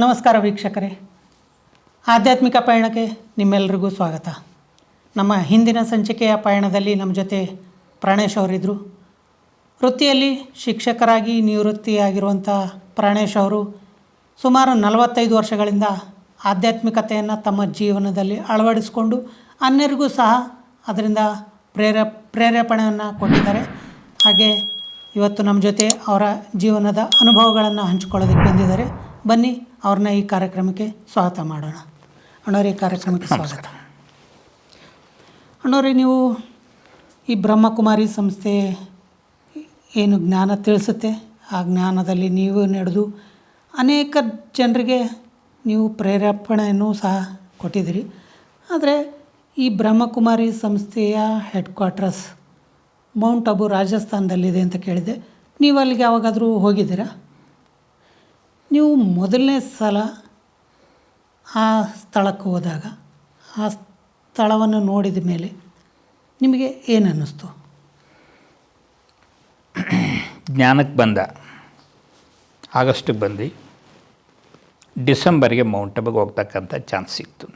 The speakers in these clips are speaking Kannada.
ನಮಸ್ಕಾರ ವೀಕ್ಷಕರೇ, ಆಧ್ಯಾತ್ಮಿಕ ಪಯಣಕ್ಕೆ ನಿಮ್ಮೆಲ್ಲರಿಗೂ ಸ್ವಾಗತ. ನಮ್ಮ ಹಿಂದಿನ ಸಂಚಿಕೆಯ ಪಯಣದಲ್ಲಿ ನಮ್ಮ ಜೊತೆ ಪ್ರಾಣೇಶ್ ಅವರಿದ್ದರು. ವೃತ್ತಿಯಲ್ಲಿ ಶಿಕ್ಷಕರಾಗಿ ನಿವೃತ್ತಿಯಾಗಿರುವಂಥ ಪ್ರಾಣೇಶ್ ಅವರು ಸುಮಾರು 45 ವರ್ಷಗಳಿಂದ ಆಧ್ಯಾತ್ಮಿಕತೆಯನ್ನು ತಮ್ಮ ಜೀವನದಲ್ಲಿ ಅಳವಡಿಸಿಕೊಂಡು ಅನ್ಯರಿಗೂ ಸಹ ಅದರಿಂದ ಪ್ರೇರೇಪಣೆಯನ್ನು ಕೊಟ್ಟಿದ್ದಾರೆ. ಹಾಗೆ ಇವತ್ತು ನಮ್ಮ ಜೊತೆ ಅವರ ಜೀವನದ ಅನುಭವಗಳನ್ನು ಹಂಚಿಕೊಳ್ಳೋದಕ್ಕೆ ಬಂದಿದ್ದಾರೆ. ಬನ್ನಿ ಅವ್ರನ್ನ ಈ ಕಾರ್ಯಕ್ರಮಕ್ಕೆ ಸ್ವಾಗತ ಮಾಡೋಣ. ಅಣ್ಣವ್ರಿ, ಈ ಕಾರ್ಯಕ್ರಮಕ್ಕೆ ಸ್ವಾಗತ. ಅಣ್ಣವ್ರಿ, ನೀವು ಈ ಬ್ರಹ್ಮಕುಮಾರಿ ಸಂಸ್ಥೆ ಏನು ಜ್ಞಾನ ತಿಳಿಸುತ್ತೆ, ಆ ಜ್ಞಾನದಲ್ಲಿ ನೀವು ನಡೆದು ಅನೇಕ ಜನರಿಗೆ ನೀವು ಪ್ರೇರೇಪಣೆಯನ್ನು ಸಹ ಕೊಟ್ಟಿದ್ದೀರಿ. ಆದರೆ ಈ ಬ್ರಹ್ಮಕುಮಾರಿ ಸಂಸ್ಥೆಯ ಹೆಡ್ ಕ್ವಾರ್ಟರ್ಸ್ ಮೌಂಟ್ ಅಬು ರಾಜಸ್ಥಾನದಲ್ಲಿದೆ ಅಂತ ಕೇಳಿದೆ. ನೀವು ಅಲ್ಲಿಗೆ ಯಾವಾಗಾದರೂ ಹೋಗಿದ್ದೀರಾ? ನೀವು ಮೊದಲನೇ ಸಲ ಆ ಸ್ಥಳಕ್ಕೆ ಹೋದಾಗ ಆ ಸ್ಥಳವನ್ನು ನೋಡಿದ ಮೇಲೆ ನಿಮಗೆ ಏನು ಅನ್ನಿಸ್ತು? ಜ್ಞಾನಕ್ಕೆ ಬಂದ ಆಗಸ್ಟಿಗೆ ಬಂದು ಡಿಸೆಂಬರ್ಗೆ ಮೌಂಟ್ ಅಬುಗೆ ಹೋಗ್ತಕ್ಕಂಥ ಚಾನ್ಸ್ ಸಿಕ್ತು.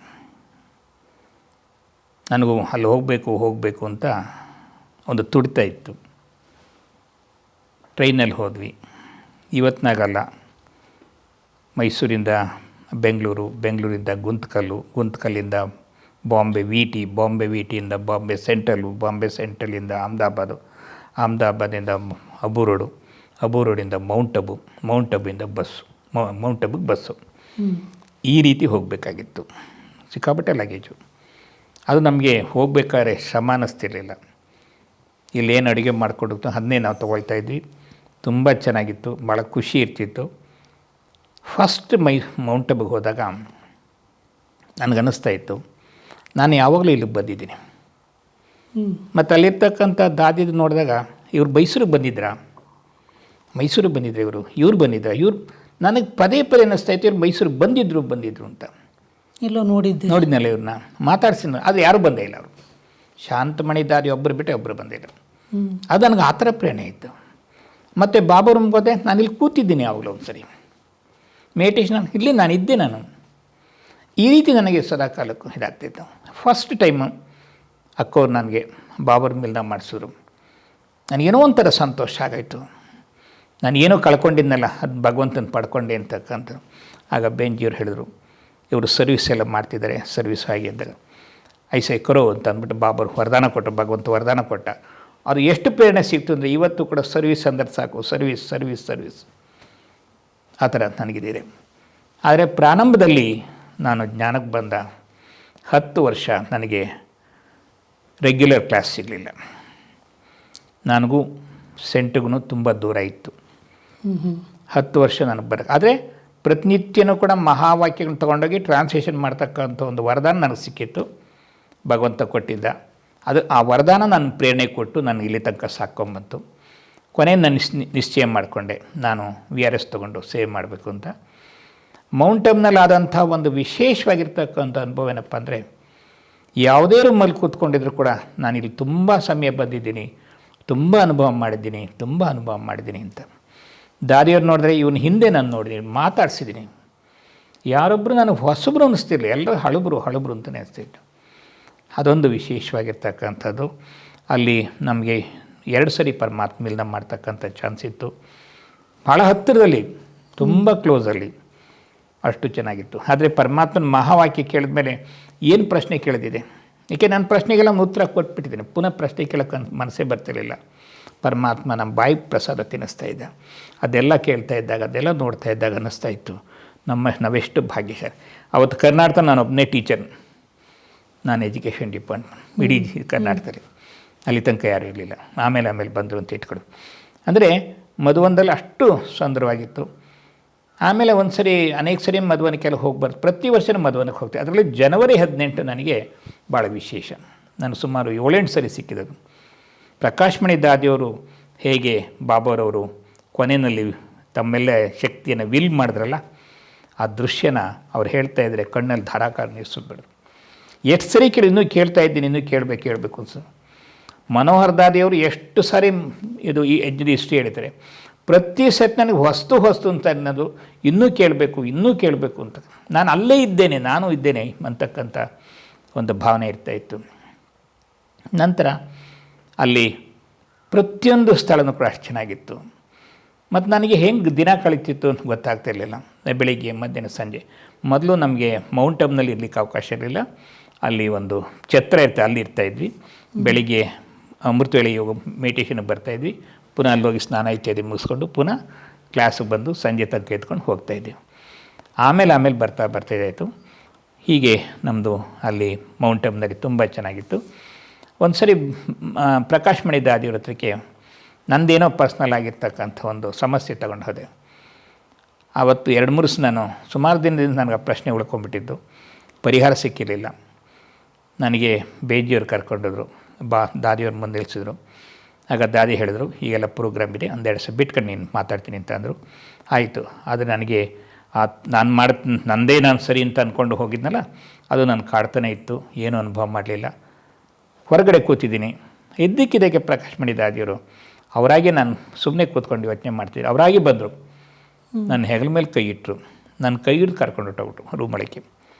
ನನಗೂ ಅಲ್ಲಿ ಹೋಗಬೇಕು ಅಂತ ಒಂದು ತುಡಿತ ಇತ್ತು. ಟ್ರೈನಲ್ಲಿ ಹೋದ್ವಿ. ಇವತ್ತಿನಾಗಲ್ಲ, ಮೈಸೂರಿಂದ ಬೆಂಗಳೂರು, ಬೆಂಗಳೂರಿಂದ ಗುಂತಕಲ್ಲಿಂದ ಬಾಂಬೆ ವಿ ಟಿಯಿಂದ ಬಾಂಬೆ ಸೆಂಟ್ರಲಿಂದ ಅಹಮದಾಬಾದಿಂದ ಅಬು ರೋಡಿಂದ ಮೌಂಟ್ ಅಬುವಿಂದ ಮೌಂಟ್ ಅಬುಗೆ ಬಸ್ಸು. ಈ ರೀತಿ ಹೋಗಬೇಕಾಗಿತ್ತು. ಸಿಕ್ಕಾಪಟ್ಟೆ ಲಗೇಜು. ಅದು ನಮಗೆ ಹೋಗ್ಬೇಕಾದ್ರೆ ಶ್ರಮ ಅನ್ನಿಸ್ತಿರ್ಲಿಲ್ಲ. ಇಲ್ಲೇನು ಅಡುಗೆ ಮಾಡಿಕೊಡುತ್ತೋ ಅದನ್ನೇ ನಾವು ತೊಗೊಳ್ತಾಯಿದ್ವಿ. ತುಂಬ ಚೆನ್ನಾಗಿತ್ತು, ಭಾಳ ಖುಷಿ ಇರ್ತಿತ್ತು. ಫಸ್ಟ್ ಮೌಂಟ್ ಅಬುಗೆ ಹೋದಾಗ ನನಗನ್ನಿಸ್ತಾ ಇತ್ತು, ನಾನು ಯಾವಾಗಲೂ ಇಲ್ಲಿಗೆ ಬಂದಿದ್ದೀನಿ. ಮತ್ತು ಅಲ್ಲಿರ್ತಕ್ಕಂಥ ದಾದಿದು ನೋಡಿದಾಗ ಇವ್ರು ಮೈಸೂರಿಗೆ ಬಂದಿದ್ರಾ, ಇವ್ರು ಬಂದಿದ್ರು. ನನಗೆ ಪದೇ ಅನ್ನಿಸ್ತಾ ಇತ್ತು, ಇವ್ರು ಮೈಸೂರಿಗೆ ಬಂದಿದ್ರು ಅಂತ. ಎಲ್ಲೋ ನೋಡಿದ್ನಲ್ಲ ಇವ್ರನ್ನ, ಮಾತಾಡ್ಸಿದ್ರು. ಅದು ಯಾರೂ ಬಂದೇ ಇಲ್ಲ. ಅವರು ಶಾಂತಮಣಿ ದಾದಿ ಒಬ್ಬರು ಬಿಟ್ಟರೆ ಒಬ್ಬರು ಬಂದಿಲ್ಲ. ಅದು ನನಗೆ ಆ ಥರ ಪ್ರೇರಣೆ ಇತ್ತು. ಮತ್ತು ಬಾಬಾರಮ್ಗೆ ಹೋದೆ, ನಾನು ಇಲ್ಲಿ ಕೂತಿದ್ದೀನಿ ಯಾವಾಗಲೂ ಒಂದು ಸರಿ ಮೆಡಿಟೇಷನ್, ಇಲ್ಲಿ ನಾನು ಈ ರೀತಿ ನನಗೆ ಸದಾ ಕಾಲಕ್ಕೂ ಇದಾಗ್ತಿತ್ತು. ಫಸ್ಟ್ ಟೈಮು ಅಕ್ಕವ್ರು ನನಗೆ ಬಾಬರ್ ಮಿಲ್ನ ಮಾಡಿಸಿದ್ರು. ನನಗೇನೋ ಒಂಥರ ಸಂತೋಷ ಆಗಾಯಿತು. ನಾನು ಏನೋ ಕಳ್ಕೊಂಡಿದ್ನಲ್ಲ, ಅದು ಭಗವಂತನ ಪಡ್ಕೊಂಡೆ ಅಂತಕ್ಕಂಥ. ಆಗ ಬೆಂಜಿಯವ್ರು ಹೇಳಿದ್ರು, ಇವರು ಸರ್ವಿಸ್ ಎಲ್ಲ ಮಾಡ್ತಿದ್ದಾರೆ, ಸರ್ವಿಸ್ ಆಗಿದ್ದಾಗ ಐಸೈ ಕರೋ ಅಂತ ಅಂದ್ಬಿಟ್ಟು ಬಾಬರು ವರದಾನ ಕೊಟ್ಟರು. ಭಗವಂತ ವರದಾನ ಕೊಟ್ಟ. ಅದು ಎಷ್ಟು ಪ್ರೇರಣೆ ಸಿಕ್ತು ಅಂದರೆ ಇವತ್ತು ಕೂಡ ಸರ್ವಿಸ್ ಅಂದರೆ ಸಾಕು, ಸರ್ವಿಸ್ ಆ ಥರ ನನಗಿದ್ದೀರಿ. ಆದರೆ ಪ್ರಾರಂಭದಲ್ಲಿ ನಾನು ಜ್ಞಾನಕ್ಕೆ ಬಂದ 10 ವರ್ಷ ನನಗೆ ರೆಗ್ಯುಲರ್ ಕ್ಲಾಸ್ ಸಿಗಲಿಲ್ಲ. ನನಗೂ ಸೆಂಟ್ರಿಗೂ ತುಂಬ ದೂರ ಇತ್ತು. 10 ವರ್ಷ ನನಗೆ ಬರೋಕ್ಕೆ. ಆದರೆ ಪ್ರತಿನಿತ್ಯನೂ ಕೂಡ ಮಹಾವಾಕ್ಯಗಳನ್ನ ತೊಗೊಂಡೋಗಿ ಟ್ರಾನ್ಸ್ಲೇಷನ್ ಮಾಡ್ತಕ್ಕಂಥ ಒಂದು ವರದಾನ ನನಗೆ ಸಿಕ್ಕಿತ್ತು, ಭಗವಂತ ಕೊಟ್ಟಿದ್ದ. ಅದು ಆ ವರದಾನ ನನ್ನ ಪ್ರೇರಣೆ ಕೊಟ್ಟು ನನಗೆ ಇಲ್ಲಿ ತನಕ ಸಾಕೊಂಬಂತು. ಕೊನೆ ನಾನು ನಿಶ್ಚಯ ಮಾಡಿಕೊಂಡೆ, ನಾನು VRS ತೊಗೊಂಡು ಸೇವ್ ಮಾಡಬೇಕು ಅಂತ. ಮೌಂಟ್ ಅಬ್ನಲ್ಲಿ ಆದಂಥ ಒಂದು ವಿಶೇಷವಾಗಿರ್ತಕ್ಕಂಥ ಅನುಭವ ಏನಪ್ಪ ಅಂದರೆ, ಯಾವುದೇ ರೂಮಲ್ಲಿ ಕೂತ್ಕೊಂಡಿದ್ರು ಕೂಡ ನಾನು ಇಲ್ಲಿ ತುಂಬ ಸಮಯ ಬಂದಿದ್ದೀನಿ, ತುಂಬ ಅನುಭವ ಮಾಡಿದ್ದೀನಿ ಅಂತ. ದಾರಿಯವ್ರು ನೋಡಿದ್ರೆ ಇವನು ಹಿಂದೆ ನಾನು ನೋಡಿದ್ದೀನಿ, ಮಾತಾಡ್ಸಿದ್ದೀನಿ. ಯಾರೊಬ್ಬರು ನನಗೆ ಹೊಸಬ್ರು ಅನ್ನಿಸ್ತಿರ್ಲಿ, ಎಲ್ಲರೂ ಹಳಬ್ರು ಅಂತಲೇ ಅನಿಸ್ತಿತ್ತು. ಅದೊಂದು ವಿಶೇಷವಾಗಿರ್ತಕ್ಕಂಥದ್ದು. ಅಲ್ಲಿ ನಮಗೆ 2 ಸರಿ ಪರಮಾತ್ಮ ಮಿಲನ ಮಾಡ್ತಕ್ಕಂಥ ಚಾನ್ಸ್ ಇತ್ತು. ಭಾಳ ಹತ್ತಿರದಲ್ಲಿ, ತುಂಬ ಕ್ಲೋಸಲ್ಲಿ, ಅಷ್ಟು ಚೆನ್ನಾಗಿತ್ತು. ಆದರೆ ಪರಮಾತ್ಮನ ಮಹಾವಾಕ್ಯ ಕೇಳಿದ ಮೇಲೆ ಏನು ಪ್ರಶ್ನೆ ಕೇಳಿದಿದೆ, ಏಕೆ ನನ್ನ ಪ್ರಶ್ನೆಗೆಲ್ಲ ಉತ್ತರ ಕೊಟ್ಬಿಟ್ಟಿದ್ದೀನಿ. ಪುನಃ ಪ್ರಶ್ನೆ ಕೇಳೋಕ್ಕೆ ಮನಸ್ಸೇ ಬರ್ತಿರಲಿಲ್ಲ. ಪರಮಾತ್ಮ ನಮ್ಮ ಬಾಯಿ ಪ್ರಸಾದ ತಿನ್ನಿಸ್ತಾ ಇದ್ದ. ಅದೆಲ್ಲ ಕೇಳ್ತಾ ಇದ್ದಾಗ, ಅದೆಲ್ಲ ನೋಡ್ತಾ ಇದ್ದಾಗ ಅನ್ನಿಸ್ತಾ ಇತ್ತು, ನಾವೆಷ್ಟು ಭಾಗ್ಯಶಾಲಿ. ಅವತ್ತು ಕರ್ನಾಟಕ ನಾನು ಒಬ್ಬನೇ ಟೀಚರ್, ನಾನು ಎಜುಕೇಷನ್ ಡಿಪಾರ್ಟ್ಮೆಂಟ್ ಇಡೀ ಕರ್ನಾಟಕದಲ್ಲಿ. ಅಲ್ಲಿ ತನಕ ಯಾರೂ ಇರಲಿಲ್ಲ. ಆಮೇಲೆ ಬಂದರು ಅಂತ ಇಟ್ಕೊಡು. ಅಂದರೆ ಮಧುವನದಲ್ಲಿ ಅಷ್ಟು ಸುಂದರವಾಗಿತ್ತು. ಆಮೇಲೆ ಅನೇಕ ಸರಿ ಮಧುವನಕ್ಕೆಲ್ಲ ಹೋಗ್ಬಾರ್ದು. ಪ್ರತಿ ವರ್ಷವೂ ಮಧುವನಕ್ಕೆ ಹೋಗ್ತೇವೆ. ಅದರಲ್ಲಿ ಜನವರಿ 18 ನನಗೆ ಭಾಳ ವಿಶೇಷ. ನಾನು ಸುಮಾರು 7-8 ಸರಿ ಸಿಕ್ಕಿದ್ದು. ಪ್ರಕಾಶ್ ಮಣಿ ದಾದಿಯವರು ಹೇಗೆ ಬಾಬಾರವರು ಕೊನೆಯಲ್ಲಿ ತಮ್ಮೆಲ್ಲ ಶಕ್ತಿಯನ್ನು ವಿಲ್ ಮಾಡಿದ್ರಲ್ಲ, ಆ ದೃಶ್ಯನ ಅವ್ರು ಹೇಳ್ತಾ ಇದ್ದರೆ ಕಣ್ಣಲ್ಲಿ ಧಾರಾಕಾರ ನೀರು ಸುಟ್ಬಿಡ್ರು. ಎಷ್ಟು ಸರಿ ಇನ್ನೂ ಕೇಳ್ತಾ ಇದ್ದೀನಿ, ಇನ್ನೂ ಕೇಳಬೇಕು ಅನ್ಸು. ಮನೋಹರ್ ದಾದಿಯವರು ಎಷ್ಟು ಸಾರಿ ಇದು ಈ ಹಿಸ್ಟ್ರಿ ಹೇಳ್ತಾರೆ. ಪ್ರತಿ ಸತಿ ನನಗೆ ಹೊಸ್ತು ಅಂತ ಅನ್ನೋದು, ಇನ್ನೂ ಕೇಳಬೇಕು ಅಂತ. ನಾನು ಅಲ್ಲೇ ಇದ್ದೇನೆ, ನಾನು ಇದ್ದೇನೆ ಅಂತಕ್ಕಂಥ ಒಂದು ಭಾವನೆ ಇರ್ತಾಯಿತ್ತು. ನಂತರ ಅಲ್ಲಿ ಪ್ರತಿಯೊಂದು ಸ್ಥಳನೂ ಕೂಡ ಅಷ್ಟು ಚೆನ್ನಾಗಿತ್ತು. ಮತ್ತು ನನಗೆ ಹೆಂಗೆ ದಿನ ಕಳೀತಿತ್ತು ಅಂತ ಗೊತ್ತಾಗ್ತಿರ್ಲಿಲ್ಲ. ಬೆಳಿಗ್ಗೆ, ಮಧ್ಯಾಹ್ನ, ಸಂಜೆ. ಮೊದಲು ನಮಗೆ ಮೌಂಟ್ ಅಬ್ನಲ್ಲಿ ಇರಲಿಕ್ಕೆ ಅವಕಾಶ ಇರಲಿಲ್ಲ. ಅಲ್ಲಿ ಒಂದು ಛತ್ರ ಇರ್ತದೆ, ಅಲ್ಲಿ ಇರ್ತಾಯಿದ್ವಿ. ಬೆಳಿಗ್ಗೆ ಅಮೃತ ವೇಳೆ ಯೋಗ ಮೆಡಿಟೇಷನ್ಗೆ ಬರ್ತಾಯಿದ್ವಿ. ಪುನಃ ಅಲ್ಲಿ ಹೋಗಿ ಸ್ನಾನ ಇತ್ಯಾದಿ ಮುಗಿಸ್ಕೊಂಡು ಪುನಃ ಕ್ಲಾಸಿಗೆ ಬಂದು ಸಂಜೆ ತನಕ ಎತ್ಕೊಂಡು ಹೋಗ್ತಾಯಿದ್ವಿ. ಆಮೇಲೆ ಬರ್ತಾಯಿದ್ದಾಯಿತು. ಹೀಗೆ ನಮ್ಮದು ಅಲ್ಲಿ ಮೌಂಟ್ ಅಬ್ನಲ್ಲಿ ತುಂಬ ಚೆನ್ನಾಗಿತ್ತು. ಒಂದು ಸರಿ ಪ್ರಕಾಶ್ ಮಣಿ ದಾದಿಯವ್ರ ಹತ್ರಕ್ಕೆ ನಂದೇನೋ ಪರ್ಸ್ನಲ್ ಆಗಿರ್ತಕ್ಕಂಥ ಒಂದು ಸಮಸ್ಯೆ ತಗೊಂಡು ಹೋದೆ. ಆವತ್ತು 2-3 ದಿವಸ ನಾನು ಸುಮಾರು ದಿನದಿಂದ ನನಗೆ ಆ ಪ್ರಶ್ನೆ ಉಳ್ಕೊಂಡ್ಬಿಟ್ಟಿದ್ದು, ಪರಿಹಾರ ಸಿಕ್ಕಿರಲಿಲ್ಲ. ನನಗೆ ಬೇಜಿಯವ್ರು ಕರ್ಕೊಂಡೋದ್ರು, ದಾದಿಯವ್ರ ಮುಂದೆ ನಿಲ್ಲಿಸಿದ್ರು. ಆಗ ದಾದಿ ಹೇಳಿದ್ರು, ಹೀಗೆಲ್ಲ ಪ್ರೋಗ್ರಾಮ್ ಇದೆ, 1-2 ದಿವಸ ಬಿಟ್ಕೊಂಡು ನೀನು ಮಾತಾಡ್ತೀನಿ ಅಂತ ಅಂದರು. ಆಯಿತು. ಆದರೆ ನನಗೆ ನಾನು ಸರಿ ಅಂತ ಅಂದ್ಕೊಂಡು ಹೋಗಿದ್ನಲ್ಲ, ಅದು ನಾನು ಕಾಡ್ತಾನೆ ಇತ್ತು. ಏನೂ ಅನುಭವ ಮಾಡಲಿಲ್ಲ. ಹೊರಗಡೆ ಕೂತಿದ್ದೀನಿ. ಇದ್ದಕ್ಕಿದ್ದಕ್ಕೆ ಪ್ರಕಾಶ್ ಮಣಿ ದಾದಿಯವರು ಅವರಾಗೆ, ನಾನು ಸುಮ್ಮನೆ ಕೂತ್ಕೊಂಡು ಯೋಚನೆ ಮಾಡ್ತಿದ್ದೆ, ಅವರಾಗೆ ಬಂದರು. ನನ್ನ ಹೆಗಲ ಮೇಲೆ ಕೈ ಇಟ್ಟರು. ನನ್ನ ಕೈ ಹಿಡಿದು ಕರ್ಕೊಂಡು ಹೊಟ್ಟೋಗ್ಬಿಟ್ಟು ರೂಮೊಳಕ್ಕೆ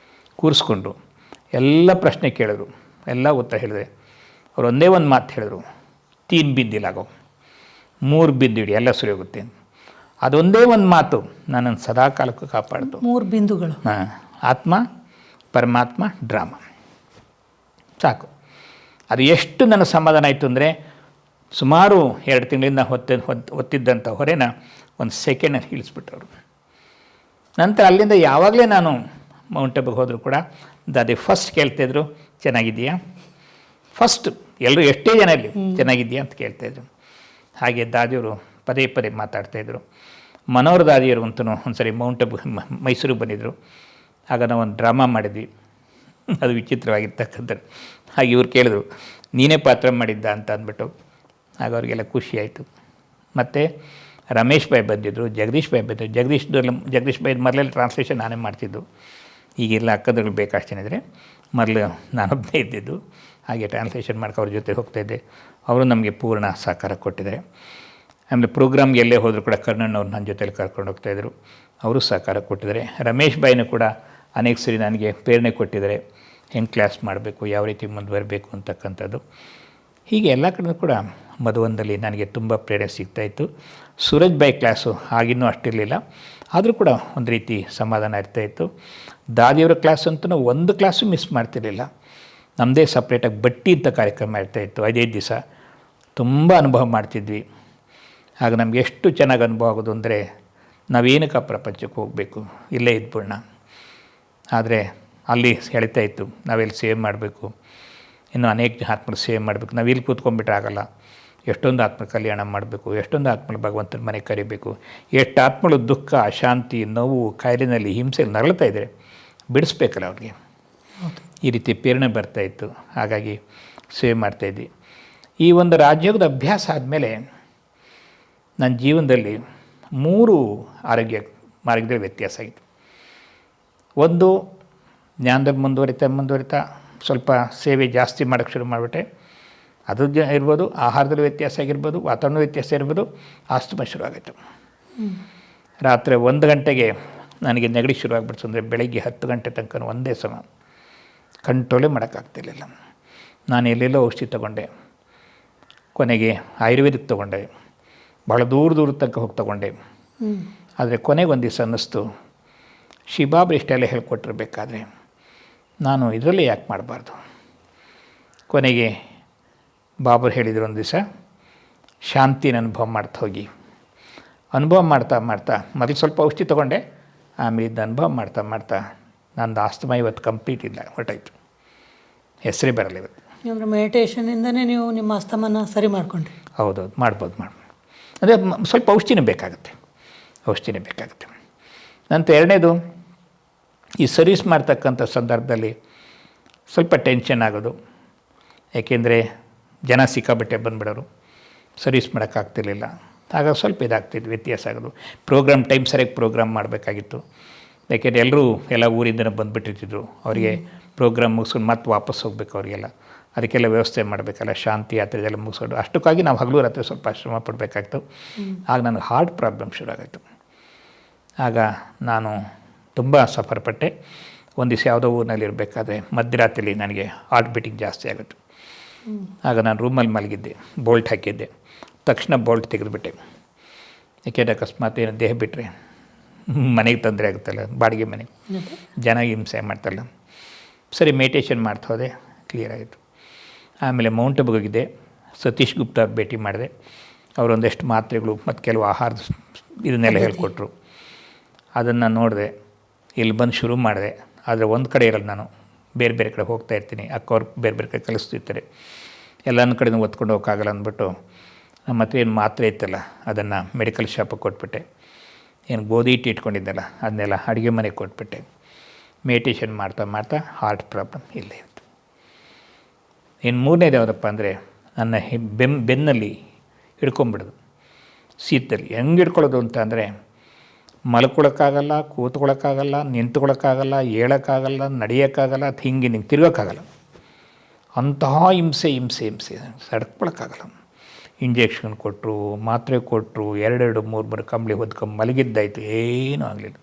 ಕೂರಿಸ್ಕೊಂಡು ಎಲ್ಲ ಪ್ರಶ್ನೆ ಕೇಳಿದ್ರು, ಎಲ್ಲ ಉತ್ತರ ಹೇಳಿದೆ. ಅವ್ರು ಒಂದೇ ಒಂದು ಮಾತು ಹೇಳಿದ್ರು, 3 ಬಿಂದಿಲಾಗೋ, 3 ಬಿಂದು ಇಡಿ, ಎಲ್ಲ ಸರಿ ಹೋಗುತ್ತೆ. ಅದೊಂದೇ ಒಂದು ಮಾತು ನನ್ನನ್ನು ಸದಾ ಕಾಲಕ್ಕೂ ಕಾಪಾಡ್ತು. 3 ಬಿಂದುಗಳು. ಹಾಂ, ಆತ್ಮ, ಪರಮಾತ್ಮ, ಡ್ರಾಮಾ, ಸಾಕು. ಅದು ಎಷ್ಟು ನನ್ನ ಸಮಾಧಾನ ಆಯಿತು ಅಂದರೆ, ಸುಮಾರು 2 ತಿಂಗಳಿಂದ ಹೊತ್ತಿದ್ದಂಥ ಹೊರೆನ ಒಂದು ಸೆಕೆಂಡಲ್ಲಿ ಇಳಿಸ್ಬಿಟ್ಟವರು. ನಂತರ ಅಲ್ಲಿಂದ ಯಾವಾಗಲೇ ನಾನು ಮೌಂಟ್ ಅಬ್ಬಿಗೆ ಹೋದರೂ ಕೂಡ ದಾದಿ ಫಸ್ಟ್ ಕೇಳ್ತಾಯಿದ್ರು, ಚೆನ್ನಾಗಿದೆಯಾ? ಫಸ್ಟ್ ಎಲ್ಲರೂ ಎಷ್ಟೇ ಜನ ಇರಲಿ, ಚೆನ್ನಾಗಿದೆಯಾ ಅಂತ ಕೇಳ್ತಾಯಿದ್ರು. ಹಾಗೆ ದಾದಿಯವರು ಪದೇ ಮಾತಾಡ್ತಾಯಿದ್ರು. ಮನೋಹರ್ ದಾದಿಯವರು ಅಂತೂ ಒಂದು ಸರಿ ಮೌಂಟ್ ಅಬ್ ಮೈಸೂರಿಗೆ ಬಂದಿದ್ದರು. ಆಗ ನಾವು ಒಂದು ಡ್ರಾಮಾ ಮಾಡಿದ್ವಿ, ಅದು ವಿಚಿತ್ರವಾಗಿರ್ತಕ್ಕಂಥದ್ದು. ಹಾಗೆ ಇವ್ರು ಕೇಳಿದ್ರು, ನೀನೇ ಪಾತ್ರ ಮಾಡಿದ್ದ ಅಂತ ಅಂದ್ಬಿಟ್ಟು. ಆಗ ಅವ್ರಿಗೆಲ್ಲ ಖುಷಿ ಆಯಿತು. ಮತ್ತು ರಮೇಶ್ ಭಾಯ್ ಬಂದಿದ್ದರು, ಜಗದೀಶ್ ಭಾಯ್ ಬಂದಿದ್ದರು. ಜಗದೀಶ್ ಭಾಯ್ ಮೊದಲೆಲ್ಲ ಟ್ರಾನ್ಸ್ಲೇಷನ್ ನಾನೇ ಮಾಡ್ತಿದ್ದು. ಈಗೆಲ್ಲ ಅಕ್ಕದಗಳು ಬೇಕಷ್ಟೇ ಇದ್ದರೆ, ಮೊದಲು ನಾನೊಬ್ಬನೇ ಇದ್ದಿದ್ದು. ಹಾಗೆ ಟ್ರಾನ್ಸ್ಲೇಷನ್ ಮಾಡ್ಕೊ ಅವ್ರ ಜೊತೆ ಹೋಗ್ತಾಯಿದ್ದೆ. ಅವರು ನಮಗೆ ಪೂರ್ಣ ಸಹಕಾರ ಕೊಟ್ಟಿದ್ದಾರೆ. ಆಮೇಲೆ ಪ್ರೋಗ್ರಾಮ್ಗೆ ಎಲ್ಲೇ ಹೋದರೂ ಕೂಡ ಕರ್ಣಣ್ಣವ್ರು ನನ್ನ ಜೊತೆಲಿ ಕರ್ಕೊಂಡು ಹೋಗ್ತಾಯಿದ್ರು, ಅವರು ಸಹಕಾರ ಕೊಟ್ಟಿದ್ದಾರೆ. ರಮೇಶ್ ಭಾಯ್ನೂ ಕೂಡ ಅನೇಕ ಸರಿ ನನಗೆ ಪ್ರೇರಣೆ ಕೊಟ್ಟಿದ್ದಾರೆ, ಹೆಂಗೆ ಕ್ಲಾಸ್ ಮಾಡಬೇಕು, ಯಾವ ರೀತಿ ಮುಂದುವರಬೇಕು ಅಂತಕ್ಕಂಥದ್ದು. ಹೀಗೆ ಎಲ್ಲ ಕಡೆಯೂ ಕೂಡ ಮಧುವನದಲ್ಲಿ ನನಗೆ ತುಂಬ ಪ್ರೇರಣೆ ಸಿಗ್ತಾಯಿತ್ತು. ಸೂರಜ್ ಭಾಯ್ ಕ್ಲಾಸು ಆಗಿನ್ನೂ ಅಷ್ಟಿರಲಿಲ್ಲ, ಆದರೂ ಕೂಡ ಒಂದು ರೀತಿ ಸಮಾಧಾನ ಇರ್ತಾಯಿತ್ತು. ದಾದಿಯವರ ಕ್ಲಾಸ್ ಅಂತೂ ಒಂದು ಕ್ಲಾಸು ಮಿಸ್ ಮಾಡ್ತಿರಲಿಲ್ಲ. ನಮ್ಮದೇ ಸಪ್ರೇಟಾಗಿ ಬಟ್ಟಿ ಅಂತ ಕಾರ್ಯಕ್ರಮ ಇರ್ತಾಯಿತ್ತು, 5 ದಿವಸ. ತುಂಬ ಅನುಭವ ಮಾಡ್ತಿದ್ವಿ. ಆಗ ನಮ್ಗೆ ಎಷ್ಟು ಚೆನ್ನಾಗಿ ಅನುಭವ ಆಗೋದು ಅಂದರೆ, ನಾವೇನಕ್ಕೆ ಪ್ರಪಂಚಕ್ಕೆ ಹೋಗಬೇಕು, ಇಲ್ಲೇ ಇದ್ಬಿಡೋಣ. ಆದರೆ ಅಲ್ಲಿ ಹೇಳ್ತಾ ಇತ್ತು, ನಾವೆಲ್ಲಿ ಸೇವ್ ಮಾಡಬೇಕು, ಇನ್ನೂ ಅನೇಕ ಆತ್ಮಗಳು ಸೇವ್ ಮಾಡಬೇಕು. ನಾವು ಇಲ್ಲಿ ಕೂತ್ಕೊಂಡ್ಬಿಟ್ರೆ ಆಗಲ್ಲ. ಎಷ್ಟೊಂದು ಆತ್ಮ ಕಲ್ಯಾಣ ಮಾಡಬೇಕು, ಎಷ್ಟೊಂದು ಆತ್ಮಗಳು ಭಗವಂತನ ಮನೆಗೆ ಕರಿಬೇಕು. ಎಷ್ಟು ಆತ್ಮಗಳು ದುಃಖ, ಅಶಾಂತಿ, ನೋವು, ಕಾಯಿಲೆನಲ್ಲಿ, ಹಿಂಸೆಯಲ್ಲಿ ನರಳ್ತಾ ಇದ್ದಾರೆ, ಬಿಡಿಸ್ಬೇಕಲ್ಲ ಅವ್ರಿಗೆ. ಈ ರೀತಿ ಪ್ರೇರಣೆ ಬರ್ತಾಯಿತ್ತು. ಹಾಗಾಗಿ ಸೇವ್ ಮಾಡ್ತಾಯಿದ್ವಿ. ಈ ಒಂದು ರಾಜಯೋಗದ ಅಭ್ಯಾಸ ಆದಮೇಲೆ ನನ್ನ ಜೀವನದಲ್ಲಿ 3 ಆರೋಗ್ಯ ಮಾರ್ಗದಲ್ಲಿ ವ್ಯತ್ಯಾಸ ಆಯಿತು. ಒಂದು, ಜ್ಞಾನದಲ್ಲಿ ಮುಂದುವರಿತಾ ಸ್ವಲ್ಪ ಸೇವೆ ಜಾಸ್ತಿ ಮಾಡೋಕ್ಕೆ ಶುರು ಮಾಡಿಬಿಟ್ಟೆ. ಅದು ಇರ್ಬೋದು, ಆಹಾರದಲ್ಲಿ ವ್ಯತ್ಯಾಸ ಆಗಿರ್ಬೋದು, ವಾತಾವರಣ ವ್ಯತ್ಯಾಸ ಇರ್ಬೋದು. ಆಸ್ತಮ ಶುರುವಾಯಿತು. ರಾತ್ರಿ 1 ಗಂಟೆಗೆ ನನಗೆ ನೆಗಡಿ ಶುರುವಾಗ್ಬಿಡ್ತು. ಅಂದರೆ ಬೆಳಗ್ಗೆ 10 ಗಂಟೆ ತನಕ ಒಂದೇ ಸಮ ಕಂಟ್ರೋಲೇ ಮಾಡೋಕ್ಕಾಗ್ತಿರ್ಲಿಲ್ಲ. ನಾನು ಎಲ್ಲೆಲ್ಲೋ ಔಷಧಿ ತೊಗೊಂಡೆ, ಕೊನೆಗೆ ಆಯುರ್ವೇದಿಕ್ ತೊಗೊಂಡೆ, ಭಾಳ ದೂರ ತನಕ ಹೋಗಿ ತೊಗೊಂಡೆ. ಆದರೆ ಕೊನೆಗೆ ಒಂದು ದಿವಸ ಅನ್ನಿಸ್ತು, ಶಿಬಾಬ್ರು ಇಷ್ಟೆಲ್ಲ ಹೇಳ್ಕೊಟ್ಟಿರ್ಬೇಕಾದ್ರೆ ನಾನು ಇದರಲ್ಲೇ ಯಾಕೆ ಮಾಡಬಾರ್ದು. ಕೊನೆಗೆ ಬಾಬರು ಹೇಳಿದರು ಒಂದು ದಿವಸ, ಶಾಂತಿನ ಅನುಭವ ಮಾಡ್ತಾ ಹೋಗಿ. ಅನುಭವ ಮಾಡ್ತಾ ಮೊದಲು ಸ್ವಲ್ಪ ಔಷಧಿ ತೊಗೊಂಡೆ, ಆಮೇಲೆ ಇದು ಅನುಭವ ಮಾಡ್ತಾ ನಂದು ಆಸ್ತಮ ಇವತ್ತು ಕಂಪ್ಲೀಟ್ ಇಲ್ಲ, ಹೊರಟಾಯಿತು, ಹೆಸರೇ ಬರಲ್ಲ ಇವತ್ತು. ಅಂದರೆ ಮೆಡಿಟೇಷನಿಂದನೇ ನೀವು ನಿಮ್ಮ ಆಸ್ತಮನ ಸರಿ ಮಾಡ್ಕೊಂಡ್ರಿ? ಹೌದೌದು, ಮಾಡ್ಬೋದು. ಅದೇ ಸ್ವಲ್ಪ ಔಷಧಿನೇ ಬೇಕಾಗುತ್ತೆ. ನಂತರ 2ನೇದು, ಈ ಸರ್ವಿಸ್ ಮಾಡ್ತಕ್ಕಂಥ ಸಂದರ್ಭದಲ್ಲಿ ಸ್ವಲ್ಪ ಟೆನ್ಷನ್ ಆಗೋದು. ಏಕೆಂದರೆ ಜನ ಸಿಕ್ಕಾಬಟ್ಟೆ ಬಂದುಬಿಡೋರು, ಸರ್ವಿಸ್ ಮಾಡೋಕ್ಕಾಗ್ತಿರ್ಲಿಲ್ಲ. ಆಗ ಸ್ವಲ್ಪ ಇದಾಗ್ತಿದ್ದು, ವ್ಯತ್ಯಾಸ ಆಗೋದು. ಪ್ರೋಗ್ರಾಮ್ ಟೈಮ್ ಸರಿಯಾಗಿ ಪ್ರೋಗ್ರಾಮ್ ಮಾಡಬೇಕಾಗಿತ್ತು. ಯಾಕೆಂದರೆ ಎಲ್ಲ ಊರಿಂದನೇ ಬಂದುಬಿಟ್ಟಿರ್ತಿದ್ರು. ಅವರಿಗೆ ಪ್ರೋಗ್ರಾಮ್ ಮುಗಿಸ್ಕೊಂಡು ಮತ್ತೆ ವಾಪಸ್ ಹೋಗ್ಬೇಕು ಅವರಿಗೆಲ್ಲ. ಅದಕ್ಕೆಲ್ಲ ವ್ಯವಸ್ಥೆ ಮಾಡಬೇಕಲ್ಲ, ಶಾಂತಿ ಯಾತ್ರೆ ಇದೆಲ್ಲ ಮುಗಿಸೋದು. ಅಷ್ಟಕ್ಕಾಗಿ ನಾವು ಹಗಲು ರಾತ್ರಿ ಸ್ವಲ್ಪ ಶ್ರಮ ಪಡಬೇಕಾಗ್ತು. ಆಗ ನನಗೆ ಹಾರ್ಟ್ ಪ್ರಾಬ್ಲಮ್ ಶುರು ಆಗಾಯಿತು. ಆಗ ನಾನು ತುಂಬ ಸಫರ್ ಪಟ್ಟೆ. ಒಂದು ದಿವಸ ಯಾವುದೋ ಊರಿನಲ್ಲಿ ಇರಬೇಕಾದ್ರೆ ಮಧ್ಯರಾತ್ರಿಯಲ್ಲಿ ನನಗೆ ಹಾರ್ಟ್ ಬೀಟಿಂಗ್ ಜಾಸ್ತಿ ಆಗುತ್ತೆ. ಆಗ ನಾನು ರೂಮಲ್ಲಿ ಮಲಗಿದ್ದೆ, ಬೋಲ್ಟ್ ಹಾಕಿದ್ದೆ. ತಕ್ಷಣ ಬೋಲ್ಟ್ ತೆಗೆದುಬಿಟ್ಟೆ. ಏಕೆಂದರೆ ಅಕಸ್ಮಾತ್ ಏನು ದೇಹ ಬಿಟ್ಟರೆ ಮನೆಗೆ ತೊಂದರೆ ಆಗುತ್ತಲ್ಲ, ಬಾಡಿಗೆ ಮನೆ, ಜನ ಹಿಂಸೆ ಮಾಡ್ತಲ್ಲ. ಸರಿ, ಮೆಡಿಟೇಷನ್ ಮಾಡ್ತಾ ಹೋದೆ, ಕ್ಲಿಯರ್ ಆಗಿತ್ತು. ಆಮೇಲೆ ಮೌಂಟ್ ಅಬುಗೆ ಹೋಗಿದ್ದೆ, ಸತೀಶ್ ಗುಪ್ತಾ ಭೇಟಿ ಮಾಡಿದೆ. ಅವರೊಂದಷ್ಟು ಮಾತ್ರೆಗಳು ಮತ್ತು ಕೆಲವು ಆಹಾರದ ಇದನ್ನೆಲ್ಲ ಹೇಳ್ಕೊಟ್ರು. ಅದನ್ನು ನೋಡಿದೆ, ಇಲ್ಲಿ ಬಂದು ಶುರು ಮಾಡಿದೆ. ಆದರೆ ಒಂದು ಕಡೆ ಇರಲ್ಲ, ನಾನು ಬೇರೆ ಬೇರೆ ಕಡೆ ಹೋಗ್ತಾ ಇರ್ತೀನಿ. ಅಕ್ಕವ್ರು ಬೇರೆ ಬೇರೆ ಕಡೆ ಕಲಿಸ್ತಿರ್ತಾರೆ. ಎಲ್ಲನ ಕಡೆನೂ ಒತ್ಕೊಂಡು ಹೋಗೋಕ್ಕಾಗಲ್ಲ ಅಂದ್ಬಿಟ್ಟು ನಮ್ಮ ಹತ್ರ ಏನು ಮಾತ್ರೆ ಇತ್ತಲ್ಲ ಅದನ್ನು ಮೆಡಿಕಲ್ ಶಾಪಿಗೆ ಕೊಟ್ಬಿಟ್ಟೆ. ಏನು ಗೋಧಿ ಹಿಟ್ಟು ಇಟ್ಕೊಂಡಿದ್ದಲ್ಲ ಅದನ್ನೆಲ್ಲ ಅಡುಗೆ ಮನೆಗೆ ಕೊಟ್ಬಿಟ್ಟೆ. ಮೆಡಿಟೇಷನ್ ಮಾಡ್ತಾ ಮಾಡ್ತಾ ಹಾರ್ಟ್ ಪ್ರಾಬ್ಲಮ್ ಇಲ್ಲೇ ಇತ್ತು. ಇನ್ನು ಮೂರನೇದು ಯಾವುದಪ್ಪ ಅಂದರೆ ನನ್ನ ಬೆನ್ನಲ್ಲಿ ಹಿಡ್ಕೊಂಬಿಡೋದು. ಶೀತದಲ್ಲಿ ಹೆಂಗೆ ಹಿಡ್ಕೊಳ್ಳೋದು ಅಂತ ಅಂದರೆ ಮಲ್ಕೊಳಕ್ಕಾಗಲ್ಲ, ಕೂತ್ಕೊಳ್ಳೋಕ್ಕಾಗಲ್ಲ, ನಿಂತ್ಕೊಳ್ಳೋಕ್ಕಾಗಲ್ಲ, ಹೇಳೋಕ್ಕಾಗಲ್ಲ, ನಡೆಯೋಕ್ಕಾಗಲ್ಲ, ಹಿಂಗೆ ನಿಂಗೆ ತಿರ್ಗೋಕ್ಕಾಗಲ್ಲ. ಅಂತಹ ಹಿಂಸೆ ಹಿಂಸೆ ಹಿಂಸೆ ಸಡ್ಕೊಳಕ್ಕಾಗಲ್ಲ. ಇಂಜೆಕ್ಷನ್ ಕೊಟ್ಟರು, ಮಾತ್ರೆ ಕೊಟ್ಟರು, 2 3 ಕಂಬಳಿ ಹೊದ್ಕೊಂಡು ಮಲಗಿದ್ದಾಯಿತು, ಏನೂ ಆಗಲಿಲ್ಲ.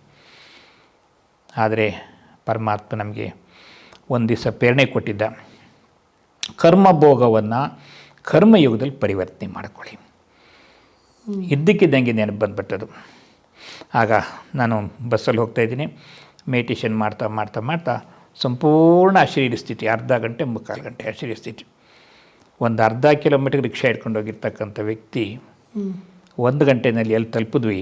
ಆದರೆ ಪರಮಾತ್ಮ ನಮಗೆ ಒಂದು ದಿವಸ ಪ್ರೇರಣೆ ಕೊಟ್ಟಿದ್ದ, ಕರ್ಮಭೋಗವನ್ನು ಕರ್ಮಯುಗದಲ್ಲಿ ಪರಿವರ್ತನೆ ಮಾಡಿಕೊಳ್ಳಿ. ಇದ್ದಕ್ಕಿದ್ದಂಗೆ ನೆನಪು ಬಂದುಬಿಟ್ಟದು. ಆಗ ನಾನು ಬಸ್ಸಲ್ಲಿ ಹೋಗ್ತಾಯಿದ್ದೀನಿ, ಮೆಡಿಟೇಷನ್ ಮಾಡ್ತಾ ಮಾಡ್ತಾ ಮಾಡ್ತಾ ಸಂಪೂರ್ಣ ಅಶರೀರ ಸ್ಥಿತಿ, ಅರ್ಧ ಗಂಟೆ 3/4 ಗಂಟೆ ಅಶರೀರ ಸ್ಥಿತಿ. ಒಂದು ಅರ್ಧ ಕಿಲೋಮೀಟ್ರ್ ರಿಕ್ಷಾ ಹಿಡ್ಕೊಂಡು ಹೋಗಿರ್ತಕ್ಕಂಥ ವ್ಯಕ್ತಿ 1 ಗಂಟೆಯಲ್ಲಿ ಎಲ್ಲಿ ತಲುಪಿದ್ವಿ.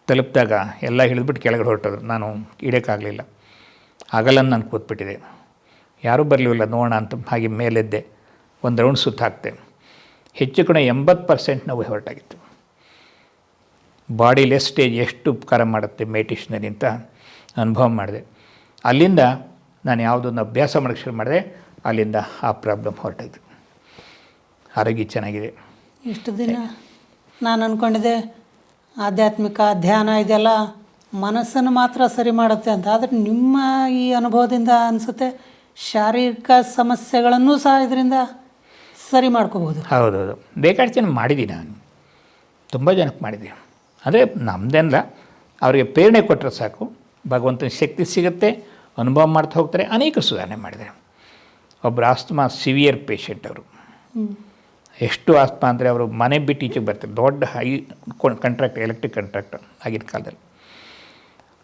ತಲುಪಿದಾಗ ಎಲ್ಲ ಹಿಡಿದ್ಬಿಟ್ಟು ಕೆಳಗಡೆ ಹೊರಟೋದು. ನಾನು ಇಳಿಯೋಕ್ಕಾಗಲಿಲ್ಲ. ಆಗಲ್ಲ ನಾನು ಕೂತ್ಬಿಟ್ಟಿದೆ. ಯಾರೂ ಬರಲಿಲ್ಲ ನೋಡೋಣ ಅಂತ ಹಾಗೆ ಮೇಲೆದ್ದೆ. ಒಂದು ರೌಂಡ್ ಸುತ್ತ ಹಾಕ್ತೆ. ಹೆಚ್ಚು ಕಡೆ 80% ನೋವು ಹೊರಟಾಗಿತ್ತು. ಬಾಡಿ ಲೆಸ್ ಸ್ಟೇಜ್ ಎಷ್ಟು ಉಪಕಾರ ಮಾಡುತ್ತೆ ಮೆಡಿಟೇಷನಲ್ಲಿ ಅಂತ ಅನುಭವ ಮಾಡಿದೆ. ಅಲ್ಲಿಂದ ನಾನು ಯಾವುದೊಂದು ಅಭ್ಯಾಸ ಮಾಡೋಕ್ಕೆ ಶುರು ಮಾಡಿದೆ. ಅಲ್ಲಿಂದ ಆ ಪ್ರಾಬ್ಲಮ್ ಹೊರಟಾಯಿತು. ಆರೋಗ್ಯ ಚೆನ್ನಾಗಿದೆ. ಇಷ್ಟು ದಿನ ನಾನು ಅಂದ್ಕೊಂಡಿದ್ದೆ ಆಧ್ಯಾತ್ಮಿಕ ಧ್ಯಾನ ಇದೆಲ್ಲ ಮನಸ್ಸನ್ನು ಮಾತ್ರ ಸರಿ ಮಾಡುತ್ತೆ ಅಂತ. ಆದರೆ ನಿಮ್ಮ ಈ ಅನುಭವದಿಂದ ಅನಿಸುತ್ತೆ ಶಾರೀರಿಕ ಸಮಸ್ಯೆಗಳನ್ನು ಸಹ ಇದರಿಂದ ಸರಿ ಮಾಡ್ಕೋಬೋದು. ಹೌದೌದು, ಬೇಕಾದ ಜನ ಮಾಡಿದ್ದೀನಿ ನಾನು, ತುಂಬ ಜನಕ್ಕೆ ಮಾಡಿದ್ದೀನಿ. ಅಂದರೆ ನಮ್ಮದೆಲ್ಲ ಅವರಿಗೆ ಪ್ರೇರಣೆ ಕೊಟ್ಟರೆ ಸಾಕು, ಭಗವಂತನ ಶಕ್ತಿ ಸಿಗುತ್ತೆ, ಅನುಭವ ಮಾಡ್ತಾ ಹೋಗ್ತಾರೆ. ಅನೇಕ ಸುಧಾರಣೆ ಮಾಡಿದ್ದಾರೆ. ಒಬ್ಬರು ಆಸ್ತಮಾ ಸಿವಿಯರ್ ಪೇಷೆಂಟ್. ಅವರು ಎಷ್ಟು ಆಸ್ತಮಾ ಅಂದರೆ ಅವರು ಮನೆ ಬಿಟ್ಟು ಈಚೆಗೆ ಬರ್ತಾರೆ. ದೊಡ್ಡ ಹೈ ಕಾಂಟ್ರಾಕ್ಟ್, ಎಲೆಕ್ಟ್ರಿಕ್ ಕಾಂಟ್ರಾಕ್ಟರ್ ಆಗಿನ ಕಾಲದಲ್ಲಿ.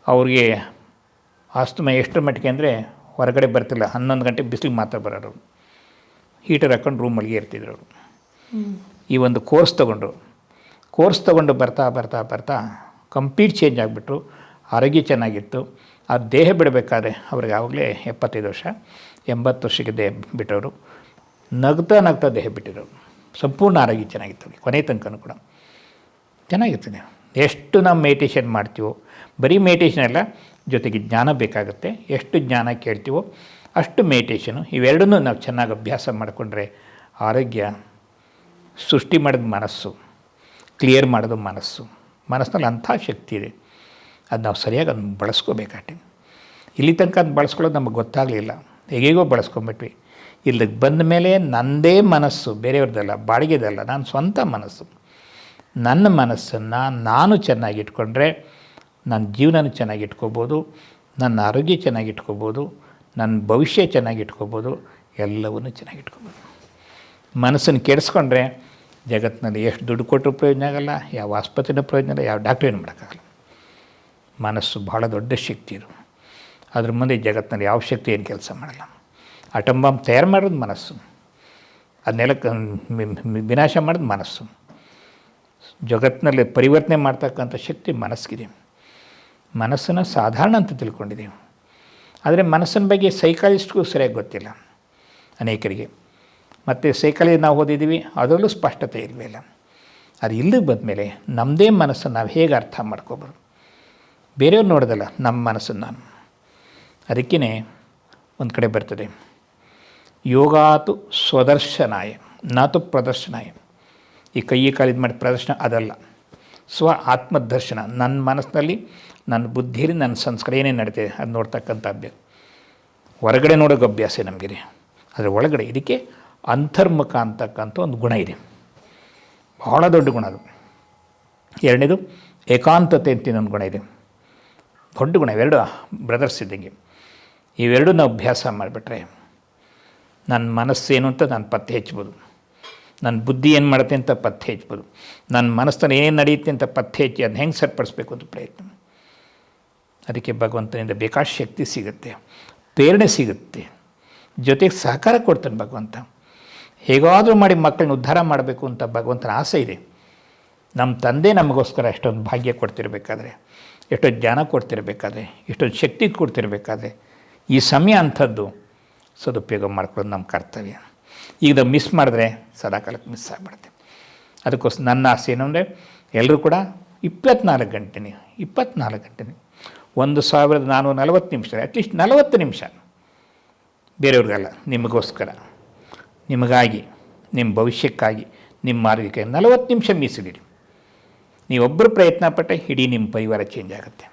ಅವ್ರಿಗೆ ಆಸ್ತಮಾ ಎಷ್ಟರ ಮಟ್ಟಿಗೆ ಅಂದರೆ ಹೊರಗಡೆ ಬರ್ತಿಲ್ಲ, 11 ಗಂಟೆ ಬಿಸಿಲಿಗೆ ಮಾತ್ರ ಬರೋರು. ಹೀಟರ್ ಹಾಕ್ಕೊಂಡು ರೂಮಲ್ಲಿಗೆ ಇರ್ತಿದ್ರು ಅವರು. ಈ ಒಂದು ಕೋರ್ಸ್ ತೊಗೊಂಡು ಬರ್ತಾ ಬರ್ತಾ ಬರ್ತಾ ಕಂಪ್ಲೀಟ್ ಚೇಂಜ್ ಆಗಿಬಿಟ್ರು. ಆರೋಗ್ಯ ಚೆನ್ನಾಗಿತ್ತು. ಆ ದೇಹ ಬಿಡಬೇಕಾದ್ರೆ ಅವ್ರಿಗೆ ಆವಾಗಲೇ 75 ವರ್ಷ, 80 ವರ್ಷಕ್ಕೆ ದೇಹ ಬಿಟ್ಟವರು. ನಗ್ತಾ ನಗ್ತಾ ದೇಹ ಬಿಟ್ಟಿರೋರು. ಸಂಪೂರ್ಣ ಆರೋಗ್ಯ ಚೆನ್ನಾಗಿತ್ತು ಅವ್ರಿಗೆ, ಕೊನೆ ತನಕನೂ ಕೂಡ ಚೆನ್ನಾಗಿರ್ತದೆ. ಎಷ್ಟು ನಾವು ಮೆಡಿಟೇಷನ್ ಮಾಡ್ತೀವೋ, ಬರೀ ಮೆಡಿಟೇಷನ್ ಅಲ್ಲ, ಜೊತೆಗೆ ಜ್ಞಾನ ಬೇಕಾಗುತ್ತೆ. ಎಷ್ಟು ಜ್ಞಾನ ಕೇಳ್ತೀವೋ ಅಷ್ಟು ಮೆಡಿಟೇಷನು, ಇವೆರಡನ್ನೂ ನಾವು ಚೆನ್ನಾಗಿ ಅಭ್ಯಾಸ ಮಾಡಿಕೊಂಡ್ರೆ ಆರೋಗ್ಯ, ಸೃಷ್ಟಿ ಮಾಡಿದ ಮನಸ್ಸು, ಕ್ಲಿಯರ್ ಮಾಡೋದು ಮನಸ್ಸಿನಲ್ಲಿ ಅಂಥ ಶಕ್ತಿ ಇದೆ. ಅದು ನಾವು ಸರಿಯಾಗಿ ಅದನ್ನು ಬಳಸ್ಕೋಬೇಕಾಗ್ತದೆ. ಇಲ್ಲಿ ತನಕ ಅದು ಬಳಸ್ಕೊಳ್ಳೋದು ನಮಗೆ ಗೊತ್ತಾಗಲಿಲ್ಲ, ಹೇಗೇಗೋ ಬಳಸ್ಕೊಂಬಿಟ್ವಿ. ಇಲ್ಲಿಗೆ ಬಂದ ಮೇಲೆ ನನ್ನದೇ ಮನಸ್ಸು, ಬೇರೆಯವ್ರದ್ದಲ್ಲ, ಬಾಡಿಗೆದಲ್ಲ, ನಾನು ಸ್ವಂತ ಮನಸ್ಸು. ನನ್ನ ಮನಸ್ಸನ್ನು ನಾನು ಚೆನ್ನಾಗಿಟ್ಕೊಂಡ್ರೆ ನನ್ನ ಜೀವನನೂ ಚೆನ್ನಾಗಿಟ್ಕೋಬೋದು, ನನ್ನ ಆರೋಗ್ಯ ಚೆನ್ನಾಗಿಟ್ಕೋಬೋದು, ನನ್ನ ಭವಿಷ್ಯ ಚೆನ್ನಾಗಿಟ್ಕೋಬೋದು, ಎಲ್ಲವನ್ನೂ ಚೆನ್ನಾಗಿಟ್ಕೋಬೋದು. ಮನಸ್ಸನ್ನು ಕೆಡಿಸ್ಕೊಂಡ್ರೆ ಜಗತ್ತಿನಲ್ಲಿ ಎಷ್ಟು ದುಡ್ಡು ಕೊಟ್ಟರು ಪ್ರಯೋಜನ ಆಗಲ್ಲ, ಯಾವ ಆಸ್ಪತ್ರೆನೂ ಪ್ರಯೋಜನ ಇಲ್ಲ, ಯಾವ ಡಾಕ್ಟ್ರೇನು ಮಾಡೋಕ್ಕಾಗಲ್ಲ. ಮನಸ್ಸು ಭಾಳ ದೊಡ್ಡ ಶಕ್ತಿ ಇದು. ಅದ್ರ ಮುಂದೆ ಜಗತ್ತಿನಲ್ಲಿ ಯಾವ ಶಕ್ತಿ ಏನು ಕೆಲಸ ಮಾಡಲ್ಲ. ಆಟಮ್ ಬಾಂಬ್ ತಯಾರು ಮಾಡೋದು ಮನಸ್ಸು, ಅದನ್ನೆಲ್ಲ ವಿನಾಶ ಮಾಡೋದು ಮನಸ್ಸು. ಜಗತ್ತಿನಲ್ಲಿ ಪರಿವರ್ತನೆ ಮಾಡ್ತಕ್ಕಂಥ ಶಕ್ತಿ ಮನಸ್ಸಿಗಿದೆ. ಮನಸ್ಸನ್ನು ಸಾಧಾರಣ ಅಂತ ತಿಳ್ಕೊಂಡಿದ್ದೀವಿ. ಆದರೆ ಮನಸ್ಸಿನ ಬಗ್ಗೆ ಸೈಕಾಲಜಿಸ್ಟ್ಗೂ ಸರಿಯಾಗಿ ಗೊತ್ತಿಲ್ಲ ಅನೇಕರಿಗೆ. ಮತ್ತು ಸೈಕಾಲಜಿ ನಾವು ಓದಿದ್ದೀವಿ, ಅದರಲ್ಲೂ ಸ್ಪಷ್ಟತೆ ಇರಲಿಲ್ಲ. ಅದು ಇಲ್ಲಿಗೆ ಬಂದಮೇಲೆ ನಮ್ಮದೇ ಮನಸ್ಸನ್ನು ನಾವು ಹೇಗೆ ಅರ್ಥ ಮಾಡ್ಕೋಬೋದು. ಬೇರೆಯವ್ರು ನೋಡೋದಲ್ಲ, ನಮ್ಮ ಮನಸ್ಸನ್ನು ನಾನು. ಅದಕ್ಕೇ ಒಂದು ಕಡೆ ಬರ್ತದೆ, ಯೋಗಾತು ಸ್ವದರ್ಶನಾಯ ನಾತು ಪ್ರದರ್ಶನಾಯ. ಈ ಕೈ ಕಾಲಿದ ಮಾಡಿ ಪ್ರದರ್ಶನ ಅದಲ್ಲ, ಆತ್ಮದರ್ಶನ. ನನ್ನ ಮನಸ್ಸಿನಲ್ಲಿ, ನನ್ನ ಬುದ್ಧಿಯಲ್ಲಿ, ನನ್ನ ಸಂಸ್ಕಾರ ಏನೇನು ನಡೀತಿದೆ ಅದು ನೋಡ್ತಕ್ಕಂಥ ಅಭ್ಯಾಸ. ಹೊರಗಡೆ ನೋಡೋಕೆ ಅಭ್ಯಾಸ ನಮಗಿದೆ, ಅದರ ಒಳಗಡೆ ಇದಕ್ಕೆ ಅಂತರ್ಮುಖ ಅಂತಕ್ಕಂಥ ಒಂದು ಗುಣ ಇದೆ, ಬಹಳ ದೊಡ್ಡ ಗುಣ ಅದು. ಎರಡನೇದು ಏಕಾಂತತೆ ಅಂತ ಇನ್ನೊಂದು ಗುಣ ಇದೆ, ದೊಡ್ಡ ಗುಣ. ಇವೆರಡು ಬ್ರದರ್ಸ್ ಇದ್ದಂಗೆ. ಇವೆರಡೂ ನಾವು ಅಭ್ಯಾಸ ಮಾಡಿಬಿಟ್ರೆ ನನ್ನ ಮನಸ್ಸೇನು ಅಂತ ನಾನು ಪತ್ತೆ ಹಚ್ಬೋದು, ನನ್ನ ಬುದ್ಧಿ ಏನು ಮಾಡುತ್ತೆ ಅಂತ ಪತ್ತೆ ಹಚ್ಬೋದು, ನನ್ನ ಮನಸ್ಸನ್ನು ಏನೇನು ನಡೆಯುತ್ತೆ ಅಂತ ಪತ್ತೆ ಹಚ್ಚಿ ಅದನ್ನ ಹೆಂಗೆ ಸರಿಪಡಿಸ್ಬೇಕು ಅಂತ ಪ್ರಯತ್ನ. ಅದಕ್ಕೆ ಭಗವಂತನಿಂದ ಬೇಕಾದ ಶಕ್ತಿ ಸಿಗುತ್ತೆ, ಪ್ರೇರಣೆ ಸಿಗುತ್ತೆ, ಜೊತೆಗೆ ಸಹಕಾರ ಕೊಡ್ತಾನೆ ಭಗವಂತ. ಹೇಗಾದರೂ ಮಾಡಿ ಮಕ್ಕಳನ್ನ ಉದ್ಧಾರ ಮಾಡಬೇಕು ಅಂತ ಭಗವಂತನ ಆಸೆ ಇದೆ. ನಮ್ಮ ತಂದೆ ನಮಗೋಸ್ಕರ ಎಷ್ಟೊಂದು ಭಾಗ್ಯ ಕೊಡ್ತಿರ್ಬೇಕಾದ್ರೆ, ಎಷ್ಟೊಂದು ಜ್ಞಾನ ಕೊಡ್ತಿರ್ಬೇಕಾದ್ರೆ, ಎಷ್ಟೊಂದು ಶಕ್ತಿ ಕೊಡ್ತಿರ್ಬೇಕಾದ್ರೆ ಈ ಸಮಯ ಅಂಥದ್ದು ಸದುಪಯೋಗ ಮಾಡ್ಕೊಳ್ಳೋದು ನಮ್ಮ ಕರ್ತವ್ಯ. ಈಗ ನಾವು ಮಿಸ್ ಮಾಡಿದ್ರೆ ಸದಾಕಾಲಕ್ಕೆ ಮಿಸ್ ಆಗಿಬಿಡುತ್ತೆ. ಅದಕ್ಕೋಸ್ಕರ ನನ್ನ ಆಸೆ ಏನು ಅಂದರೆ ಎಲ್ಲರೂ ಕೂಡ 24 ಗಂಟೆನೇ 1440 ನಿಮಿಷ, ಅಟ್ಲೀಸ್ಟ್ 40 ನಿಮಿಷ ಬೇರೆಯವ್ರಿಗಲ್ಲ, ನಿಮಗೋಸ್ಕರ, ನಿಮಗಾಗಿ, ನಿಮ್ಮ ಭವಿಷ್ಯಕ್ಕಾಗಿ, ನಿಮ್ಮ ಮಾರ್ಗಕ್ಕೆ 40 ನಿಮಿಷ ಮೀಸಲಿಡಿ. ನೀವೊಬ್ಬರು ಪ್ರಯತ್ನ ಪಟ್ಟರೆ ಇಡೀ ನಿಮ್ಮ ಪರಿವಾರ ಚೇಂಜ್ ಆಗುತ್ತೆ.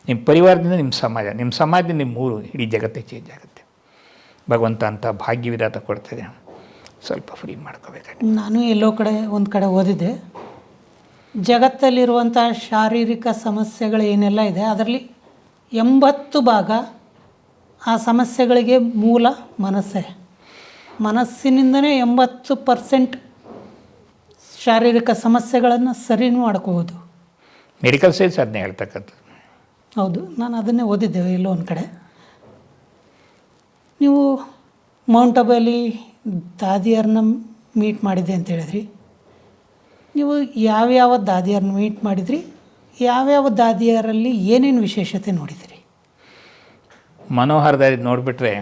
ನಿಮ್ಮ ಪರಿವಾರದಿಂದ ನಿಮ್ಮ ಸಮಾಜದಿಂದ ನಿಮ್ಮ ಊರು, ಇಡೀ ಜಗತ್ತೇ ಚೇಂಜ್ ಆಗುತ್ತೆ. ಭಗವಂತ ಅಂತ ಭಾಗ್ಯವಿಧಾತ ಕೊಡ್ತದೆ, ಸ್ವಲ್ಪ ಫ್ರೀ ಮಾಡ್ಕೋಬೇಕಾಗುತ್ತೆ. ನಾನು ಎಲ್ಲೋ ಒಂದು ಕಡೆ ಓದಿದ್ದೆ, ಜಗತ್ತಲ್ಲಿರುವಂಥ ಶಾರೀರಿಕ ಸಮಸ್ಯೆಗಳು ಏನೆಲ್ಲ ಇದೆ ಅದರಲ್ಲಿ 80% ಆ ಸಮಸ್ಯೆಗಳಿಗೆ ಮೂಲ ಮನಸ್ಸೇ. ಮನಸ್ಸಿನಿಂದನೇ 80% ಶಾರೀರಿಕ ಸಮಸ್ಯೆಗಳನ್ನು ಸರಿ ಮಾಡ್ಕೋಬೋದು. ಮೆಡಿಕಲ್ ಸೈನ್ಸ್ ಅದನ್ನೇ ಹೇಳ್ತಕ್ಕಂಥದ್ದು. ಹೌದು, ನಾನು ಅದನ್ನೇ ಓದಿದ್ದೇವೆ ಎಲ್ಲೋ ಒಂದು ಕಡೆ. ನೀವು ಮೌಂಟ್ ಅಬುಲಿ ದಾದಿಯರನ್ನ ಮೀಟ್ ಮಾಡಿದೆ ಅಂತ ಹೇಳಿದ್ರಿ. ನೀವು ಯಾವ್ಯಾವ ದಾದಿಯರನ್ನ ಮೀಟ್ ಮಾಡಿದ್ರಿ, ಯಾವ್ಯಾವ ದಾದಿಯರಲ್ಲಿ ಏನೇನು ವಿಶೇಷತೆ ನೋಡಿದಿರಿ? ಮನೋಹರ ದಾದಿ ನೋಡಿಬಿಟ್ರೆ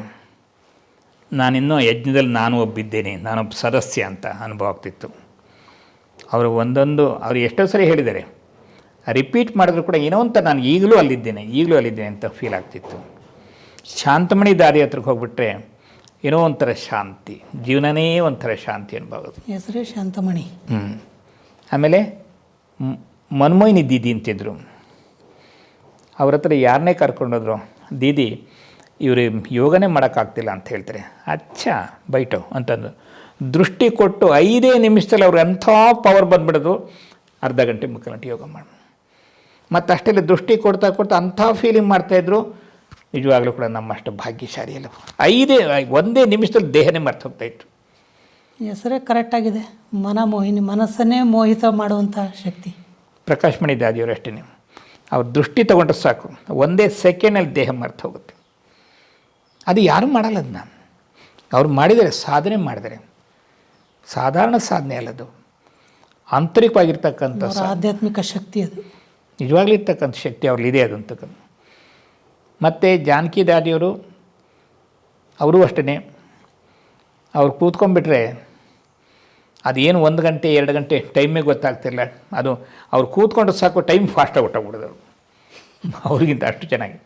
ನಾನಿನ್ನೂ ಯಜ್ಞದಲ್ಲಿ ನಾನು ಒಬ್ಬಿದ್ದೇನೆ, ನಾನೊಬ್ಬ ಸದಸ್ಯ ಅಂತ ಅನುಭವ ಆಗ್ತಿತ್ತು. ಅವರು ಅವ್ರು ಎಷ್ಟೋ ಸರಿ ಹೇಳಿದ್ದಾರೆ, ರಿಪೀಟ್ ಮಾಡಿದ್ರು ಕೂಡ ಏನೋ ಅಂತ ನಾನು ಈಗಲೂ ಅಲ್ಲಿದ್ದೇನೆ ಅಂತ ಫೀಲ್ ಆಗ್ತಿತ್ತು. ಶಾಂತಮಣಿ ದಾದಿ ಹತ್ರಕ್ಕೆ ಹೋಗ್ಬಿಟ್ರೆ ಏನೋ ಒಂಥರ ಶಾಂತಿ, ಜೀವನನೇ ಒಂಥರ ಶಾಂತಿ ಅನುಭವ. ಹೆಸರೇ ಶಾಂತಮಣಿ. ಆಮೇಲೆ ಮನ್ಮೋಹಿನಿ ದೀದಿ ಅಂತಿದ್ರು. ಅವ್ರ ಹತ್ರ ಯಾರನ್ನೇ ಕರ್ಕೊಂಡೋದ್ರು, ದೀದಿ ಇವರು ಯೋಗನೇ ಮಾಡೋಕ್ಕಾಗ್ತಿಲ್ಲ ಅಂತ ಹೇಳ್ತಾರೆ. ಅಚ್ಚಾ ಬೈಟು ಅಂತಂದು ದೃಷ್ಟಿ ಕೊಟ್ಟು 5 ನಿಮಿಷದಲ್ಲಿ ಅವ್ರಿಗೆ ಅಂಥ ಪವರ್ ಬಂದುಬಿಡೋದು. ಅರ್ಧ ಗಂಟೆ 3 ಗಂಟೆ ಯೋಗ ಮಾಡಿ ಮತ್ತು ಅಷ್ಟೆಲ್ಲ ದೃಷ್ಟಿ ಕೊಡ್ತಾ ಅಂಥ ಫೀಲಿಂಗ್ ಮಾಡ್ತಾಯಿದ್ರು. ನಿಜವಾಗ್ಲೂ ಕೂಡ ನಮ್ಮಷ್ಟು ಭಾಗ್ಯಶಾಲಿ ಅಲ್ಲ. 1 ನಿಮಿಷದಲ್ಲಿ ದೇಹನೇ ಮರ್ತು ಹೋಗ್ತಾಯಿತ್ತು. ಹೆಸರೇ ಕರೆಕ್ಟಾಗಿದೆ, ಮನಮೋಹಿನಿ, ಮನಸ್ಸನ್ನೇ ಮೋಹಿತ ಮಾಡುವಂಥ ಶಕ್ತಿ. ಪ್ರಕಾಶ್ ಮಣಿ ದಾದಿಯವರು ಅಷ್ಟೇ, ಅವ್ರ ದೃಷ್ಟಿ ತೊಗೊಂಡ್ರೆ ಸಾಕು 1 ಸೆಕೆಂಡಲ್ಲಿ ದೇಹ ಮರ್ತು ಹೋಗುತ್ತೆ. ಅದು ಯಾರೂ ಮಾಡಲ್ಲ, ಅದನ್ನ ಅವ್ರು ಮಾಡಿದ್ದಾರೆ, ಸಾಧನೆ ಮಾಡಿದ್ದಾರೆ. ಸಾಧಾರಣ ಸಾಧನೆ ಅಲ್ಲದು, ಆಂತರಿಕವಾಗಿರ್ತಕ್ಕಂಥ ಆಧ್ಯಾತ್ಮಿಕ ಶಕ್ತಿ, ಅದು ನಿಜವಾಗ್ಲೂ ಇರ್ತಕ್ಕಂಥ ಶಕ್ತಿ ಅವ್ರಲ್ಲಿದೆ ಅದು ಅಂತಕ್ಕಂಥ. ಮತ್ತು ಜಾನಕಿ ದಾದಿಯವರು ಅವರು ಅಷ್ಟೇ, ಅವ್ರು ಕೂತ್ಕೊಂಡ್ಬಿಟ್ರೆ ಅದೇನು 1 ಗಂಟೆ 2 ಗಂಟೆ ಟೈಮೇ ಗೊತ್ತಾಗ್ತಿಲ್ಲ. ಅದು ಅವ್ರು ಕೂತ್ಕೊಂಡ್ರೆ ಸಾಕು ಟೈಮ್ ಫಾಸ್ಟಾಗಿ ಹೊಟ್ಟೋಗ್ಬಿಡೋದು ಅವ್ರಿಗಿಂತ ಅಷ್ಟು ಚೆನ್ನಾಗಿ.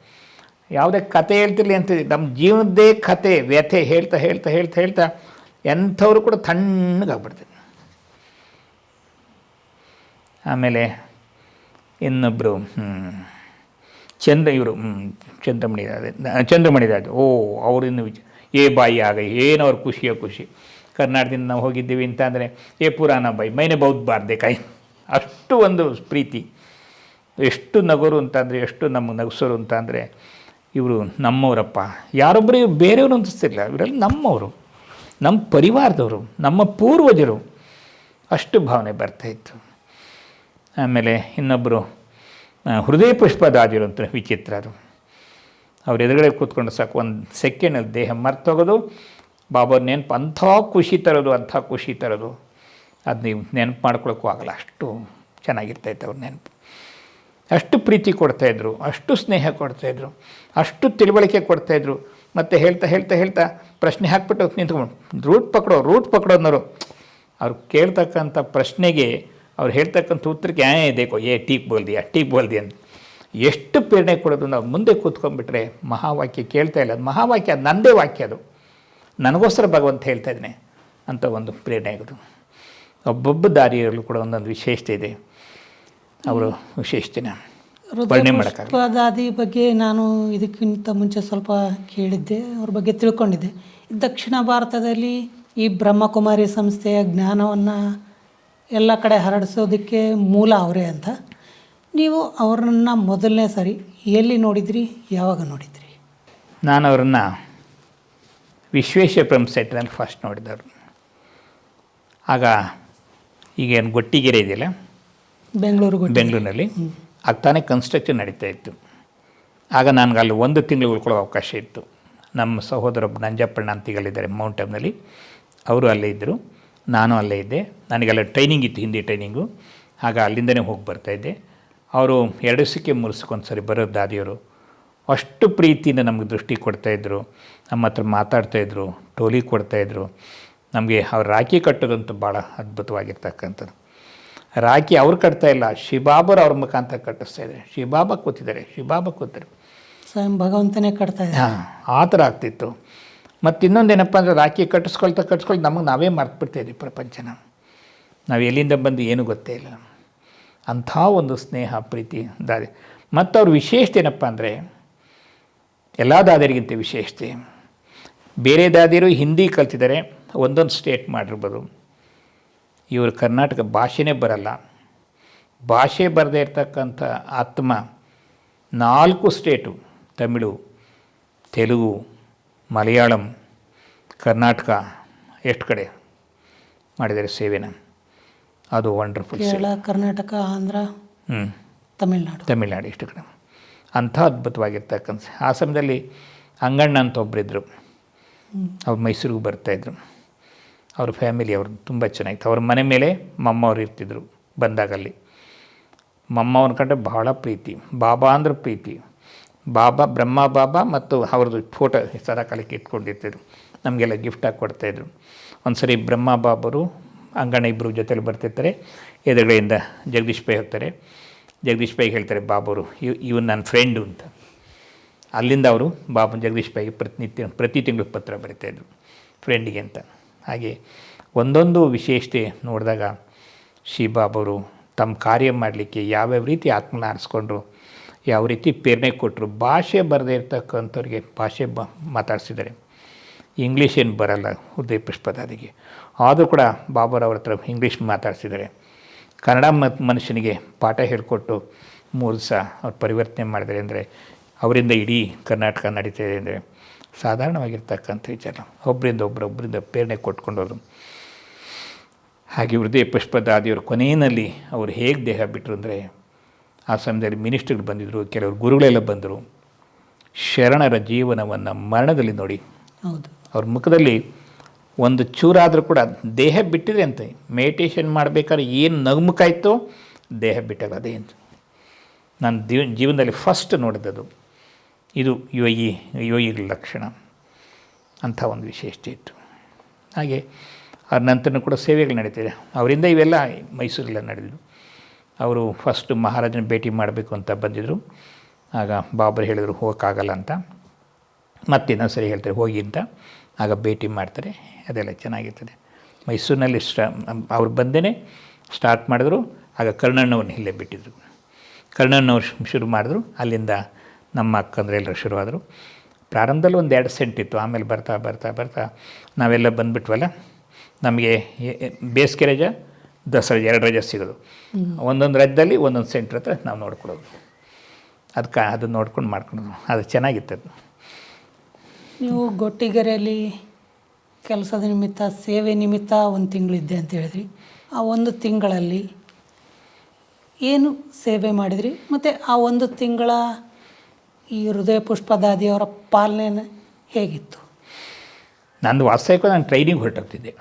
ಯಾವುದೇ ಕತೆ ಹೇಳ್ತಿರ್ಲಿ ಅಂತ ನಮ್ಮ ಜೀವನದ್ದೇ ಕತೆ ವ್ಯಥೆ ಹೇಳ್ತಾ ಹೇಳ್ತಾ ಹೇಳ್ತಾ ಹೇಳ್ತಾ ಎಂಥವರು ಕೂಡ ತಣ್ಣಗಾಗ್ಬಿಡ್ತಾರೆ. ಆಮೇಲೆ ಇನ್ನೊಬ್ಬರು ಚಂದ್ರಮಣಿ ದಾದಿ. ಅವರಿನ್ನು ಬಾಯಿ ಆಗ ಏನು ಅವ್ರ ಖುಷಿ. ಕರ್ನಾಟಕದಿಂದ ನಾವು ಹೋಗಿದ್ದೀವಿ ಅಂತ ಅಂದರೆ ಪುರಾಣ ಬಾಯಿ ಮೈನೆ ಬೌದ್ಧ ಬಾರ್ದೆ ಕಾಯಿ, ಅಷ್ಟು ಒಂದು ಪ್ರೀತಿ. ಎಷ್ಟು ನಗೋರು ಅಂತಂದರೆ, ಎಷ್ಟು ನಮಗೆ ನಗಿಸೋರು ಅಂತ ಅಂದರೆ, ಇವರು ನಮ್ಮವರಪ್ಪ, ಯಾರೊಬ್ಬರು ಇವ್ರು ಬೇರೆಯವರು ಅನಿಸ್ತಿಲ್ಲ, ಇವರೆಲ್ಲ ನಮ್ಮವರು, ನಮ್ಮ ಪರಿವಾರದವರು, ನಮ್ಮ ಪೂರ್ವಜರು, ಅಷ್ಟು ಭಾವನೆ ಬರ್ತಾಯಿತ್ತು. ಆಮೇಲೆ ಇನ್ನೊಬ್ಬರು ಹೃದಯ ಪುಷ್ಪದಾದಿರು ಅಂತ ವಿಚಿತ್ರ. ಅದು ಅವ್ರ ಎದುರುಗಡೆ ಕೂತ್ಕೊಂಡು ಸಾಕು 1 ಸೆಕೆಂಡಲ್ಲಿ ದೇಹ ಮರ್ತೋಗೋದು. ಬಾಬಾ ನೆನಪು ಅಂಥ ಖುಷಿ ತರೋದು ಅದು ನೀವು ನೆನಪು ಮಾಡ್ಕೊಳಕ್ಕೂ ಆಗಲ್ಲ, ಅಷ್ಟು ಚೆನ್ನಾಗಿರ್ತಾಯಿತ್ತು ಅವ್ರ ನೆನಪು. ಅಷ್ಟು ಪ್ರೀತಿ ಕೊಡ್ತಾಯಿದ್ರು, ಅಷ್ಟು ಸ್ನೇಹ ಕೊಡ್ತಾಯಿದ್ರು, ಅಷ್ಟು ತಿಳುವಳಿಕೆ ಕೊಡ್ತಾಯಿದ್ರು. ಮತ್ತು ಹೇಳ್ತಾ ಪ್ರಶ್ನೆ ಹಾಕ್ಬಿಟ್ಟು ನಿಂತ್ಕೊಂಡು ರೂಟ್ ಪಕಡೋನವರು ಅವ್ರು ಕೇಳ್ತಕ್ಕಂಥ ಪ್ರಶ್ನೆಗೆ ಅವ್ರು ಹೇಳ್ತಕ್ಕಂಥ ಉತ್ತರಕ್ಕೆ ದೇಕೋ ಟೀಕ್ ಬೋಲ್ದಿ ಅಂತ ಎಷ್ಟು ಪ್ರೇರಣೆ ಕೊಡೋದು. ನಾವು ಮುಂದೆ ಕೂತ್ಕೊಂಡ್ಬಿಟ್ರೆ ಮಹಾವಾಕ್ಯ ಕೇಳ್ತಾ ಇಲ್ಲ, ಅದು ಮಹಾವಾಕ್ಯ, ಅದು ನನ್ನದೇ ವಾಕ್ಯ, ಅದು ನನಗೋಸ್ಕರ ಭಗವಂತ ಹೇಳ್ತಾ ಇದ್ದಾನೆ ಅಂತ ಒಂದು ಪ್ರೇರಣೆ ಆಗೋದು. ಒಬ್ಬೊಬ್ಬ ದಾರಿಯಲ್ಲೂ ಕೂಡ ಒಂದೊಂದು ವಿಶೇಷತೆ ಇದೆ, ಅವರು ವಿಶೇಷತೆನ. ವರ್ಣನೆ ಮಾಡೋಕ್ಕಾಗಲ್ಲ. ಹೃದಯಪುಷ್ಪದಾದಿ ಬಗ್ಗೆ ನಾನು ಇದಕ್ಕಿಂತ ಮುಂಚೆ ಸ್ವಲ್ಪ ಕೇಳಿದ್ದೆ, ಅವ್ರ ಬಗ್ಗೆ ತಿಳ್ಕೊಂಡಿದ್ದೆ. ದಕ್ಷಿಣ ಭಾರತದಲ್ಲಿ ಈ ಬ್ರಹ್ಮಕುಮಾರಿ ಸಂಸ್ಥೆಯ ಜ್ಞಾನವನ್ನು ಎಲ್ಲ ಕಡೆ ಹರಡಿಸೋದಕ್ಕೆ ಮೂಲ ಅವರೇ ಅಂತ. ನೀವು ಅವ್ರನ್ನ ಮೊದಲನೇ ಸಾರಿ ಎಲ್ಲಿ ನೋಡಿದ್ರಿ, ಯಾವಾಗ ನೋಡಿದ್ರಿ? ನಾನು ಅವರನ್ನು ವಿಶ್ವೇಶ್ವರಪುರಂ ಸೆಟ್ನಲ್ಲಿ ಫಸ್ಟ್ ನೋಡಿದವರು. ಆಗ ಈಗೇನು ಗೊಟ್ಟಿಗೆರೆ ಇದೆಯಲ್ಲ ಬೆಂಗಳೂರಿನಲ್ಲಿ, ಆಗ ತಾನೇ ಕನ್ಸ್ಟ್ರಕ್ಷನ್ ನಡೀತಾ ಇತ್ತು. ಆಗ ನನಗೆ ಅಲ್ಲಿ 1 ತಿಂಗಳು ಉಳ್ಕೊಳ್ಳೋ ಅವಕಾಶ ಇತ್ತು. ನಮ್ಮ ಸಹೋದರೊಬ್ಬ ನಂಜಪ್ಪಣ್ಣ ಅಂತಿಗಳಿದ್ದಾರೆ ಮೌಂಟ್ ಆಬ್ನಲ್ಲಿ, ಅವರು ಅಲ್ಲೇ ಇದ್ದರು, ನಾನು ಅಲ್ಲೇ ಇದ್ದೆ. ನನಗೆಲ್ಲ ಟ್ರೈನಿಂಗ್ ಇತ್ತು, ಹಿಂದಿ ಟ್ರೈನಿಂಗು. ಆಗ ಅಲ್ಲಿಂದನೇ ಹೋಗಿ ಬರ್ತಾಯಿದ್ದೆ. ಅವರು 2 ದಿವಸಕ್ಕೆ 3 ದಿವಸಕ್ಕೊಂದು ಸರಿ ಬರೋ ದಾದಿಯವರು ಅಷ್ಟು ಪ್ರೀತಿಯಿಂದ ನಮಗೆ ದೃಷ್ಟಿ ಕೊಡ್ತಾಯಿದ್ರು, ನಮ್ಮ ಹತ್ರ ಮಾತಾಡ್ತಾಯಿದ್ರು, ಟೋಲಿ ಕೊಡ್ತಾಯಿದ್ರು ನಮಗೆ. ಅವ್ರು ರಾಖಿ ಕಟ್ಟೋದಂತೂ ಭಾಳ ಅದ್ಭುತವಾಗಿರ್ತಕ್ಕಂಥದ್ದು. ರಾಖಿ ಅವ್ರು ಕಟ್ತಾಯಿಲ್ಲ, ಶಿವಬಾಬರು ಅವ್ರ ಮುಖಾಂತರ ಕಟ್ಟಿಸ್ತಾಯಿದ್ದಾರೆ. ಶಿವಬಾಬಾ ಕೂತಿದ್ದಾರೆ, ಸ್ವಯಂ ಭಗವಂತನೇ ಕಟ್ತಾ ಇದ್ದಾರೆ. ಹಾಂ, ಆ ಥರ ಆಗ್ತಿತ್ತು. ಮತ್ತು ಇನ್ನೊಂದೇನಪ್ಪ ಅಂದರೆ ರಾಖಿ ಕಟ್ಟಿಸ್ಕೊಳ್ತಾ ನಮಗೆ ನಾವೇ ಮರ್ತ್ಬಿಡ್ತಾಯಿದ್ವಿ ಪ್ರಪಂಚನ. ನಾವು ಎಲ್ಲಿಂದ ಬಂದು ಏನೂ ಗೊತ್ತೇ ಇಲ್ಲ. ಅಂಥ ಒಂದು ಸ್ನೇಹ ಪ್ರೀತಿ ದಾದಿ. ಮತ್ತು ಅವ್ರ ವಿಶೇಷತೆ ಏನಪ್ಪ ಅಂದರೆ, ಎಲ್ಲ ದಾದಿಯರಿಗಿಂತ ವಿಶೇಷತೆ, ಬೇರೆ ದಾದಿಯರು ಹಿಂದಿ ಕಲ್ತಿದ್ದಾರೆ, ಒಂದೊಂದು ಸ್ಟೇಟ್ ಮಾಡಿರ್ಬೋದು. ಇವರು ಕರ್ನಾಟಕ ಭಾಷೆನೇ ಬರಲ್ಲ. ಭಾಷೆ ಬರದೇ ಇರ್ತಕ್ಕಂಥ ಆತ್ಮ 4 ಸ್ಟೇಟು, ತಮಿಳು, ತೆಲುಗು, ಮಲಯಾಳಂ, ಕರ್ನಾಟಕ, ಎಷ್ಟು ಕಡೆ ಮಾಡಿದ್ದಾರೆ ಸೇವೆನ. ಅದು ವಂಡರ್ಫುಲ್. ಕೇರಳ, ಕರ್ನಾಟಕ, ಆಂಧ್ರ, ತಮಿಳ್ನಾಡು ಇಷ್ಟು ಕಡೆ ಅಂಥ ಅದ್ಭುತವಾಗಿರ್ತಕ್ಕಂಥ. ಆ ಸಮಯದಲ್ಲಿ ಅಂಗಣ್ಣ ಅಂತ ಒಬ್ಬರಿದ್ದರು, ಅವ್ರು ಮೈಸೂರಿಗೆ ಬರ್ತಾಯಿದ್ರು. ಅವ್ರ ಫ್ಯಾಮಿಲಿ ಅವರು ತುಂಬ ಚೆನ್ನಾಗಿತ್ತು. ಅವ್ರ ಮನೆ ಮೇಲೆ ಮಮ್ಮವ್ರು ಇರ್ತಿದ್ರು ಬಂದಾಗಲ್ಲಿ. ಮಮ್ಮವ್ರನ್ನ ಕಂಡ್ರೆ ಬಹಳ ಪ್ರೀತಿ, ಬಾಬಾ ಅಂದ್ರೆ ಪ್ರೀತಿ. ಬಾಬಾ, ಬ್ರಹ್ಮ ಬಾಬಾ ಮತ್ತು ಅವ್ರದ್ದು ಫೋಟೋ ಸದಾ ಕಾಲಕ್ಕೆ ಇಟ್ಕೊಂಡಿರ್ತಿದ್ರು, ನಮಗೆಲ್ಲ ಗಿಫ್ಟಾಗಿ ಕೊಡ್ತಾಯಿದ್ರು. ಒಂದು ಸರಿ ಬ್ರಹ್ಮ ಬಾಬರು ಅಂಗಣ್ಣ ಇಬ್ಬರು ಜೊತೆಲಿ ಬರ್ತಿರ್ತಾರೆ. ಎದುರುಗಡೆಯಿಂದ ಜಗದೀಶ್ ಪೈ ಹೋಗ್ತಾರೆ. ಜಗದೀಶ್ ಪೈಗೆ ಹೇಳ್ತಾರೆ ಬಾಬರು, ಇವನು ನನ್ನ ಫ್ರೆಂಡು ಅಂತ. ಅಲ್ಲಿಂದ ಅವರು ಜಗದೀಶ್ ಪೈಗೆ ಪ್ರತಿ ತಿಂಗಳು ಪತ್ರ ಬರೀತಾಯಿದ್ರು ಫ್ರೆಂಡಿಗೆ ಅಂತ. ಹಾಗೆ ಒಂದೊಂದು ವಿಶೇಷತೆ ನೋಡಿದಾಗ ಶ್ರೀಬಾಬರು ತಮ್ಮ ಕಾರ್ಯ ಮಾಡಲಿಕ್ಕೆ ಯಾವ್ಯಾವ ರೀತಿ ಆತ್ಮನ ಆರಿಸ್ಕೊಂಡ್ರು, ಯಾವ ರೀತಿ ಪ್ರೇರಣೆ ಕೊಟ್ಟರು. ಭಾಷೆ ಬರದೇ ಇರ್ತಕ್ಕಂಥವ್ರಿಗೆ ಭಾಷೆ ಮಾತಾಡಿಸಿದ್ದಾರೆ. ಇಂಗ್ಲೀಷ್ ಏನು ಬರಲ್ಲ ಹೃದಯ ಪುಷ್ಪದಾದಿಗೆ, ಆದರೂ ಕೂಡ ಬಾಬರವ್ರ ಹತ್ರ ಇಂಗ್ಲೀಷ್ ಮಾತಾಡಿಸಿದ್ದಾರೆ. ಕನ್ನಡ ಮನುಷ್ಯನಿಗೆ ಪಾಠ ಹೇಳಿಕೊಟ್ಟು 3 ದಿವಸ ಅವ್ರು ಪರಿವರ್ತನೆ ಮಾಡಿದ್ದಾರೆ ಅಂದರೆ, ಅವರಿಂದ ಇಡೀ ಕರ್ನಾಟಕ ನಡೀತಾ ಇದೆ ಅಂದರೆ ಸಾಧಾರಣವಾಗಿರ್ತಕ್ಕಂಥ ವಿಚಾರ. ಒಬ್ಬರಿಂದ ಪ್ರೇರಣೆ ಕೊಟ್ಕೊಂಡವರು. ಹಾಗೆ ಹೃದಯ ಪುಷ್ಪದಾದಿಯವರು ಕೊನೆಯಲ್ಲಿ ಅವರು ಹೇಗೆ ದೇಹ ಬಿಟ್ಟರು ಅಂದರೆ, ಆ ಸಮಯದಲ್ಲಿ ಮಿನಿಸ್ಟ್ರುಗಳು ಬಂದಿದ್ದರು, ಕೆಲವರು ಗುರುಗಳೆಲ್ಲ ಬಂದರು. ಶರಣರ ಜೀವನವನ್ನು ಮರಣದಲ್ಲಿ ನೋಡಿ, ಹೌದು, ಅವ್ರ ಮುಖದಲ್ಲಿ ಒಂದು ಚೂರಾದರೂ ಕೂಡ ದೇಹ ಬಿಟ್ಟಿದೆ ಅಂತ. ಮೆಡಿಟೇಷನ್ ಮಾಡಬೇಕಾದ್ರೆ ಏನು ನಗುಮುಖ ಇತ್ತೋ ದೇಹ ಬಿಟ್ಟಲ್ಲ ಅದೇ ಅಂತ. ನಾನು ಜೀವನದಲ್ಲಿ ಫಸ್ಟ್ ನೋಡಿದ್ದದು ಇದು. ಯೋಗಿಗಳ ಲಕ್ಷಣ ಅಂಥ ಒಂದು ವಿಶೇಷತೆ ಇತ್ತು. ಹಾಗೆ ಅವ್ರ ನಂತರ ಕೂಡ ಸೇವೆಗಳು ನಡೀತಿದೆ. ಅವರಿಂದ ಇವೆಲ್ಲ ಮೈಸೂರೆಲ್ಲ ನಡೆದಿದ್ದು. ಅವರು ಫಸ್ಟು ಮಹಾರಾಜನ ಭೇಟಿ ಮಾಡಬೇಕು ಅಂತ ಬಂದಿದ್ದರು. ಆಗ ಬಾಬರು ಹೇಳಿದರು ಹೋಗೋಕ್ಕಾಗಲ್ಲ ಅಂತ. ಮತ್ತೆ ಇನ್ನೊಂದು ಸರಿ ಹೇಳ್ತಾರೆ ಹೋಗಿ ಅಂತ. ಆಗ ಭೇಟಿ ಮಾಡ್ತಾರೆ. ಅದೆಲ್ಲ ಚೆನ್ನಾಗಿರ್ತದೆ. ಮೈಸೂರಿನಲ್ಲಿ ಅವ್ರು ಬಂದೇ ಸ್ಟಾರ್ಟ್ ಮಾಡಿದ್ರು. ಆಗ ಕರ್ಣಣ್ಣವ್ರನ್ನ ಇಲ್ಲೇ ಬಿಟ್ಟಿದ್ರು. ಕರ್ಣಣ್ಣವ್ರು ಶುರು ಮಾಡಿದ್ರು. ಅಲ್ಲಿಂದ ನಮ್ಮ ಅಕ್ಕಂದ್ರೆಲ್ಲರೂ ಶುರುವಾದರು. ಪ್ರಾರಂಭದಲ್ಲಿ ಒಂದು 2 ಸೆಂಟ್ ಇತ್ತು. ಆಮೇಲೆ ಬರ್ತಾ ನಾವೆಲ್ಲ ಬಂದುಬಿಟ್ವಲ್ಲ, ನಮಗೆ ಬೇಸಿಗೆ ರಜೆ, ದಸರಾ 2 ರಜೆ ಸಿಗೋದು. ಒಂದೊಂದು ರಾಜ್ಯದಲ್ಲಿ ಒಂದೊಂದು ಸೆಂಟ್ರ್ ಹತ್ರ ನಾವು ನೋಡ್ಕೊಳ್ಳೋದು. ಅದನ್ನು ನೋಡ್ಕೊಂಡು ಮಾಡ್ಕೊಳ್ಳೋದು. ಅದು ಚೆನ್ನಾಗಿತ್ತದು. ನೀವು ಗೊಟ್ಟಿಗೆರೆಯಲ್ಲಿ ಕೆಲಸದ ನಿಮಿತ್ತ, ಸೇವೆ ನಿಮಿತ್ತ 1 ತಿಂಗಳಿದ್ದೆ ಅಂತ ಹೇಳಿದ್ರಿ. ಆ 1 ತಿಂಗಳಲ್ಲಿ ಏನು ಸೇವೆ ಮಾಡಿದ್ರಿ? ಮತ್ತು ಆ 1 ತಿಂಗಳ ಈ ಹೃದಯ ಪುಷ್ಪದಾದಿಯವರ ಪಾಲನೆ ಹೇಗಿತ್ತು? ನಂದು ವಾಸ್ತವಿಕ ನಾನು ಟ್ರೈನಿಂಗ್ ಹೊರಟೋಗ್ತಿದ್ದೆ.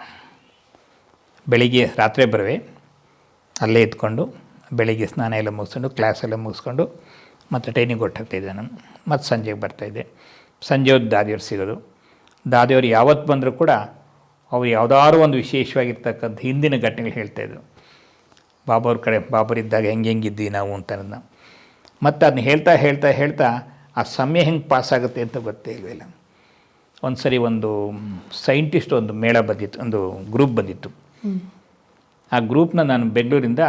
ಬೆಳಿಗ್ಗೆ ರಾತ್ರಿ ಬರುವೆ, ಅಲ್ಲೇ ಇದ್ಕೊಂಡು ಬೆಳಿಗ್ಗೆ ಸ್ನಾನ ಎಲ್ಲ ಮುಗಿಸ್ಕೊಂಡು ಕ್ಲಾಸ್ ಎಲ್ಲ ಮುಗಿಸ್ಕೊಂಡು ಮತ್ತು ಟ್ರೈನಿಂಗ್ ಹೊರಟೋಗ್ತಿದ್ದೆ ನಾನು. ಮತ್ತು ಸಂಜೆಗೆ ಬರ್ತಾಯಿದ್ದೆ. ಸಂಜೆ ಹೊತ್ತು ದಾದಿಯವ್ರು ಸಿಗೋದು. ದಾದಿಯವರು ಯಾವತ್ತು ಬಂದರೂ ಕೂಡ ಅವ್ರು ಯಾವುದಾದ್ರು ಒಂದು ವಿಶೇಷವಾಗಿರ್ತಕ್ಕಂಥ ಹಿಂದಿನ ಘಟನೆಗಳು ಹೇಳ್ತಾಯಿದ್ರು. ಬಾಬವ್ರ ಕಡೆ ಬಾಬರಿದ್ದಾಗ ಹೆಂಗಿದ್ವಿ ನಾವು ಅಂತ. ಮತ್ತು ಅದನ್ನ ಹೇಳ್ತಾ ಆ ಸಮಯ ಹೆಂಗೆ ಪಾಸಾಗುತ್ತೆ ಅಂತ ಗೊತ್ತೇ ಇಲ್ವಲ್ಲ. ಒಂದು ಸರಿ ಒಂದು ಸೈಂಟಿಸ್ಟ್ ಒಂದು ಮೇಳ ಬಂದಿತ್ತು, ಒಂದು ಗ್ರೂಪ್ ಬಂದಿತ್ತು. ಆ ಗ್ರೂಪ್ನ ನಾನು ಬೆಂಗಳೂರಿಂದ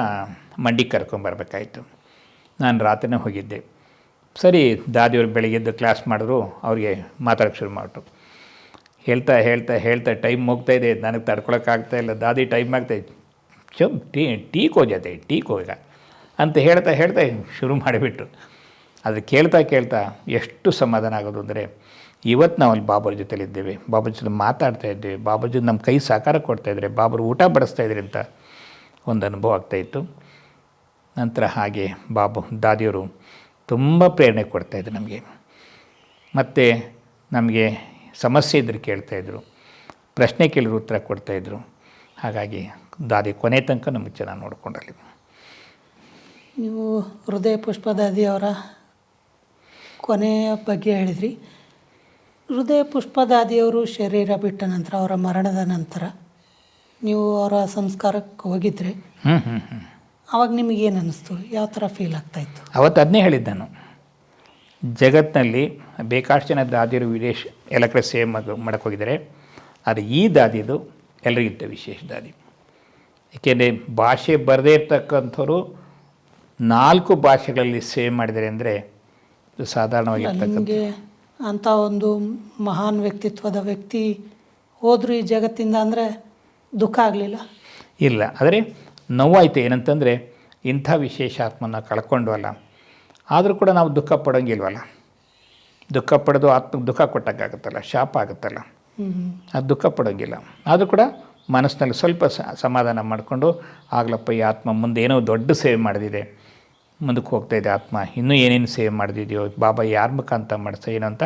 ಮಂಡಿಗೆ ಕರ್ಕೊಂಬರ್ಬೇಕಾಯಿತು. ನಾನು ರಾತ್ರಿನೇ ಹೋಗಿದ್ದೆ. ಸರಿ, ದಾದಿಯವರು ಬೆಳಗ್ಗೆದ್ದು ಕ್ಲಾಸ್ ಮಾಡಿದ್ರು, ಅವ್ರಿಗೆ ಮಾತಾಡೋಕ್ಕೆ ಶುರು ಮಾಡಿದ್ರು. ಹೇಳ್ತಾ ಹೇಳ್ತಾ ಹೇಳ್ತಾ ಟೈಮ್ ಹೋಗ್ತಾಯಿದೆ, ನನಗೆ ತಡ್ಕೊಳಕ್ಕಾಗ್ತಾಯಿಲ್ಲ. ದಾದಿ ಟೈಮ್ ಆಗ್ತಾಯಿದೆ, ಟೀ ಕೋಜತೆ ಟೀ ಕೋಗ ಅಂತ ಹೇಳ್ತಾ ಹೇಳ್ತಾ ಶುರು ಮಾಡಿಬಿಟ್ರು. ಅದು ಕೇಳ್ತಾ ಕೇಳ್ತಾ ಎಷ್ಟು ಸಮಾಧಾನ ಆಗೋದು ಅಂದರೆ, ಇವತ್ತು ನಾವು ಅಲ್ಲಿ ಬಾಬರ ಜೊತೆಲಿದ್ದೇವೆ, ಬಾಬರ ಜೊತೆ ಮಾತಾಡ್ತಾ ಇದ್ದೇವೆ, ಬಾಬರ ಜೊತೆ ನಮ್ಮ ಕೈ ಸಹಕಾರ ಕೊಡ್ತಾಯಿದ್ರೆ, ಬಾಬರು ಊಟ ಬಡಿಸ್ತಾಯಿದ್ರಿ ಅಂತ ಒಂದು ಅನುಭವ ಆಗ್ತಾಯಿತ್ತು. ನಂತರ ಹಾಗೆ ದಾದಿಯವರು ತುಂಬ ಪ್ರೇರಣೆ ಕೊಡ್ತಾಯಿದ್ರು ನಮಗೆ. ಮತ್ತು ನಮಗೆ ಸಮಸ್ಯೆ ಇದ್ದರೆ ಕೇಳ್ತಾಯಿದ್ರು, ಪ್ರಶ್ನೆ ಕೇಳಿದ್ರು ಉತ್ತರ ಕೊಡ್ತಾಯಿದ್ರು. ಹಾಗಾಗಿ ದಾದಿ ಕೊನೆ ತನಕ ನಮಗೆ ಚೆನ್ನಾಗಿ ನೋಡ್ಕೊಂಡಲ್ಲಿ. ನೀವು ಹೃದಯ ಪುಷ್ಪ ದಾದಿಯವರ ಕೊನೆಯ ಬಗ್ಗೆ ಹೇಳಿದ್ರಿ. ಹೃದಯ ಪುಷ್ಪ ದಾದಿಯವರು ಶರೀರ ಬಿಟ್ಟ ನಂತರ, ಅವರ ಮರಣದ ನಂತರ ನೀವು ಅವರ ಸಂಸ್ಕಾರಕ್ಕೆ ಹೋಗಿದ್ದರೆ ಆವಾಗ ನಿಮಗೇನು ಅನ್ನಿಸ್ತು? ಯಾವ ಥರ ಫೀಲ್ ಆಗ್ತಾಯಿತ್ತು? ಅವತ್ತು ಅದನ್ನೇ ಹೇಳಿದ್ದೆ ನಾನು. ಜಗತ್ತಿನಲ್ಲಿ ಬೇಕಾಷ್ಟು ಜನ ದಾದಿಯರು ವಿದೇಶ ಎಲ್ಲ ಕಡೆ ಸೇವೆ ಮಾಡೋಕ್ಕೆ ಹೋಗಿದ್ದಾರೆ. ಆದರೆ ಈ ದಾದಿದು ಎಲ್ಲರಿಗಿಂತ ವಿಶೇಷ ದಾದಿ. ಏಕೆಂದರೆ ಭಾಷೆ ಬರದೇ ಇರ್ತಕ್ಕಂಥವ್ರು 4 ಭಾಷೆಗಳಲ್ಲಿ ಸೇವೆ ಮಾಡಿದ್ದಾರೆ ಅಂದರೆ ಇದು ಸಾಧಾರಣವಾಗಿರ್ತಕ್ಕಂಥ. ನಿಮಗೆ ಅಂಥ ಒಂದು ಮಹಾನ್ ವ್ಯಕ್ತಿತ್ವದ ವ್ಯಕ್ತಿ ಹೋದ್ರು ಈ ಜಗತ್ತಿಂದ ಅಂದರೆ ದುಃಖ ಆಗಲಿಲ್ಲ? ಇಲ್ಲ, ಆದರೆ ನೋವಾಯಿತು. ಏನಂತಂದರೆ ಇಂಥ ವಿಶೇಷ ಆತ್ಮನ ಕಳ್ಕೊಂಡ್ವಲ್ಲ, ಆದರೂ ಕೂಡ ನಾವು ದುಃಖ ಪಡೋಂಗಿಲ್ವಲ್ಲ. ದುಃಖ ಪಡೆದು ಆತ್ಮಕ್ಕೆ ದುಃಖ ಕೊಟ್ಟಕ್ಕಾಗುತ್ತಲ್ಲ, ಶಾಪ ಆಗುತ್ತಲ್ಲ, ಅದು ದುಃಖ ಪಡೋಂಗಿಲ್ಲ. ಆದರೂ ಕೂಡ ಮನಸ್ಸಿನಲ್ಲಿ ಸ್ವಲ್ಪ ಸಮಾಧಾನ ಮಾಡಿಕೊಂಡು, ಆಗ್ಲಪ್ಪ ಈ ಆತ್ಮ ಮುಂದೆ ಏನೋ ದೊಡ್ಡ ಸೇವೆ ಮಾಡಿದಿದೆ, ಮುಂದಕ್ಕೆ ಹೋಗ್ತಾಯಿದೆ ಆತ್ಮ, ಇನ್ನೂ ಏನೇನು ಸೇವೆ ಮಾಡಿದೆಯೋ, ಬಾಬಾ ಯಾರ ಮುಖಾಂತ ಮಾಡಿಸೋ ಏನೋ ಅಂತ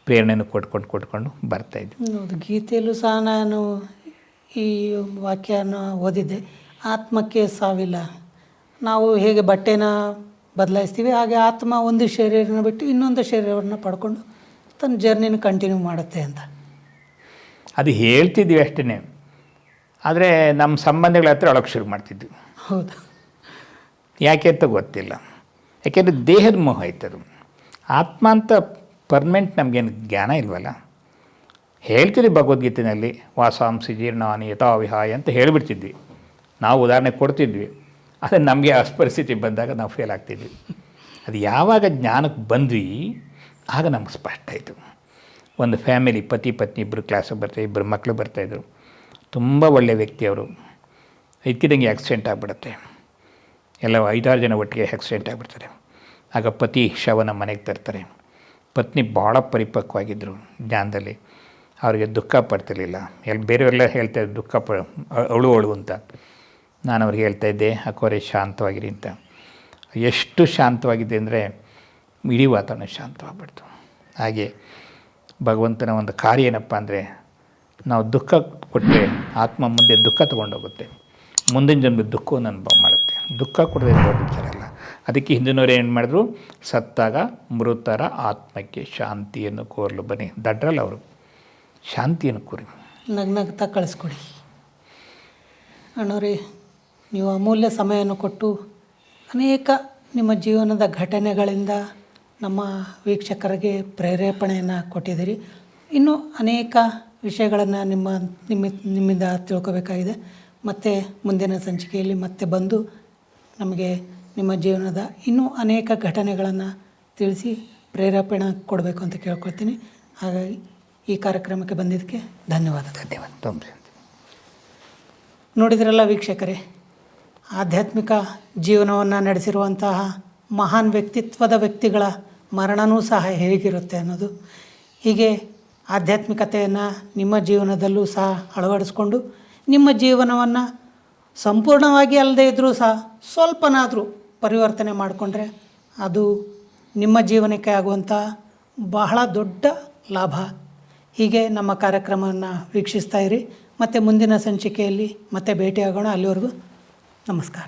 ಪ್ರೇರಣೆಯನ್ನು ಕೊಟ್ಕೊಂಡು ಬರ್ತಾಯಿದ್ದೆ. ಹೌದು, ಗೀತೆಯಲ್ಲೂ ಸಹ ನಾನು ಈ ವಾಕ್ಯನ ಓದಿದ್ದೆ. ಆತ್ಮಕ್ಕೆ ಸಾವಿಲ್ಲ. ನಾವು ಹೇಗೆ ಬಟ್ಟೆನ ಬದಲಾಯಿಸ್ತೀವಿ, ಹಾಗೆ ಆತ್ಮ ಒಂದು ಶರೀರನ ಬಿಟ್ಟು ಇನ್ನೊಂದು ಶರೀರವನ್ನು ಪಡ್ಕೊಂಡು ತನ್ನ ಜರ್ನಿನ ಕಂಟಿನ್ಯೂ ಮಾಡುತ್ತೆ ಅಂತ. ಅದು ಹೇಳ್ತಿದ್ವಿ ಅಷ್ಟೇ, ಆದರೆ ನಮ್ಮ ಸಂಬಂಧಗಳ ಹತ್ರ ಒಳಗೆ ಶುರು ಮಾಡ್ತಿದ್ವಿ. ಹೌದು, ಯಾಕೆ ಅಂತ ಗೊತ್ತಿಲ್ಲ. ಯಾಕೆಂದರೆ ದೇಹದ ಮೋಹ ಆಯ್ತದು. ಆತ್ಮ ಅಂತ ಪರ್ಮನೆಂಟ್ ನಮಗೇನು ಜ್ಞಾನ ಇಲ್ವಲ್ಲ. ಹೇಳ್ತಿದ್ವಿ ಭಗವದ್ಗೀತೆಯಲ್ಲಿ, ವಾಸಾಂಸಿ ಜೀರ್ಣಾನಿ ಯಥಾ ವಿಹಾಯ ಅಂತ ಹೇಳಿಬಿಡ್ತಿದ್ವಿ. ನಾವು ಉದಾಹರಣೆ ಕೊಡ್ತಿದ್ವಿ, ಆದರೆ ನಮಗೆ ಆ ಪರಿಸ್ಥಿತಿ ಬಂದಾಗ ನಾವು ಫೇಲ್ ಆಗ್ತಿದ್ವಿ. ಅದು ಯಾವಾಗ ಜ್ಞಾನಕ್ಕೆ ಬಂದ್ವಿ ಆಗ ನಮ್ಗೆ ಸ್ಪಷ್ಟ ಆಯಿತು. ಒಂದು ಫ್ಯಾಮಿಲಿ, ಪತಿ ಪತ್ನಿ ಇಬ್ಬರು ಕ್ಲಾಸಿಗೆ ಬರ್ತಾರೆ, 2 ಮಕ್ಕಳು ಬರ್ತಾಯಿದ್ರು. ತುಂಬ ಒಳ್ಳೆಯ ವ್ಯಕ್ತಿಯವರು. ಇದ್ದಕ್ಕಿದ್ದಂಗೆ ಆಕ್ಸಿಡೆಂಟ್ ಆಗಿಬಿಡುತ್ತೆ. ಎಲ್ಲ 5-6 ಜನ ಒಟ್ಟಿಗೆ ಆಕ್ಸಿಡೆಂಟ್ ಆಗಿಬಿಡ್ತಾರೆ. ಆಗ ಪತಿ ಶವನ ಮನೆಗೆ ತರ್ತಾರೆ. ಪತ್ನಿ ಭಾಳ ಪರಿಪಕ್ವಾಗಿದ್ದರು ಜ್ಞಾನದಲ್ಲಿ. ಅವರಿಗೆ ದುಃಖ ಪಡ್ತಿರ್ಲಿಲ್ಲ. ಬೇರೆಯವರೆಲ್ಲ ಹೇಳ್ತಾಯಿದ್ರು ದುಃಖ ಅಳು ಅಂತ. ನಾನು ಅವ್ರಿಗೆ ಹೇಳ್ತಾಯಿದ್ದೆ, ಅಕ್ಕೋರೆ ಶಾಂತವಾಗಿರಿ ಅಂತ. ಎಷ್ಟು ಶಾಂತವಾಗಿದೆ ಅಂದರೆ ಇಡೀ ವಾತಾವರಣ ಶಾಂತವಾಗಿಬಿಡ್ತು. ಹಾಗೆ ಭಗವಂತನ ಒಂದು ಕಾರ್ಯ ಏನಪ್ಪ ಅಂದರೆ, ನಾವು ದುಃಖ ಕೊಟ್ಟರೆ ಆತ್ಮ ಮುಂದೆ ದುಃಖ ತೊಗೊಂಡೋಗುತ್ತೆ, ಮುಂದಿನ ಜನ್ಮದ ದುಃಖವನ್ನು ಅನುಭವ ಮಾಡುತ್ತೆ. ದುಃಖ ಕೊಡೋದೇ ದೊಡ್ಡ ವಿಚಾರ ಅಲ್ಲ. ಅದಕ್ಕೆ ಹಿಂದಿನವರು ಏನು ಮಾಡಿದ್ರು, ಸತ್ತಾಗ ಮೃತರ ಆತ್ಮಕ್ಕೆ ಶಾಂತಿಯನ್ನು ಕೋರಲು ಬನ್ನಿ. ದಡ್ರಲ್ಲ ಅವರು, ಶಾಂತಿಯನ್ನು ಕೋರಿ ನಗ್ನಗ್ತಾ ಕಳಿಸ್ಕೊಡಿ. ಅಣ್ಣವ್ರಿ, ನೀವು ಅಮೂಲ್ಯ ಸಮಯವನ್ನು ಕೊಟ್ಟು ಅನೇಕ ನಿಮ್ಮ ಜೀವನದ ಘಟನೆಗಳಿಂದ ನಮ್ಮ ವೀಕ್ಷಕರಿಗೆ ಪ್ರೇರೇಪಣೆಯನ್ನು ಕೊಟ್ಟಿದ್ದೀರಿ. ಇನ್ನೂ ಅನೇಕ ವಿಷಯಗಳನ್ನು ನಿಮ್ಮಿಂದ ತಿಳ್ಕೊಬೇಕಾಗಿದೆ. ಮತ್ತು ಮುಂದಿನ ಸಂಚಿಕೆಯಲ್ಲಿ ಮತ್ತೆ ಬಂದು ನಮಗೆ ನಿಮ್ಮ ಜೀವನದ ಇನ್ನೂ ಅನೇಕ ಘಟನೆಗಳನ್ನು ತಿಳಿಸಿ ಪ್ರೇರೇಪಣೆ ಕೊಡಬೇಕು ಅಂತ ಕೇಳ್ಕೊಳ್ತೀನಿ. ಹಾಗಾಗಿ ಈ ಕಾರ್ಯಕ್ರಮಕ್ಕೆ ಬಂದಿದ್ದಕ್ಕೆ ಧನ್ಯವಾದ. ನೋಡಿದ್ರಲ್ಲ ವೀಕ್ಷಕರೇ, ಆಧ್ಯಾತ್ಮಿಕ ಜೀವನವನ್ನು ನಡೆಸಿರುವಂತಹ ಮಹಾನ್ ವ್ಯಕ್ತಿತ್ವದ ವ್ಯಕ್ತಿಗಳ ಮರಣವೂ ಸಹ ಹೇಗಿರುತ್ತೆ ಅನ್ನೋದು. ಹೀಗೆ ಆಧ್ಯಾತ್ಮಿಕತೆಯನ್ನು ನಿಮ್ಮ ಜೀವನದಲ್ಲೂ ಸಹ ಅಳವಡಿಸ್ಕೊಂಡು ನಿಮ್ಮ ಜೀವನವನ್ನು ಸಂಪೂರ್ಣವಾಗಿ ಅಲ್ಲದೇ ಇದ್ದರೂ ಸಹ ಸ್ವಲ್ಪನಾದರೂ ಪರಿವರ್ತನೆ ಮಾಡಿಕೊಂಡ್ರೆ ಅದು ನಿಮ್ಮ ಜೀವನಕ್ಕೆ ಆಗುವಂಥ ಬಹಳ ದೊಡ್ಡ ಲಾಭ. ಹೀಗೆ ನಮ್ಮ ಕಾರ್ಯಕ್ರಮವನ್ನು ವೀಕ್ಷಿಸ್ತಾ ಇರಿ. ಮತ್ತು ಮುಂದಿನ ಸಂಚಿಕೆಯಲ್ಲಿ ಮತ್ತೆ ಭೇಟಿಯಾಗೋಣ. ಅಲ್ಲಿವರೆಗೂ ನಮಸ್ಕಾರ.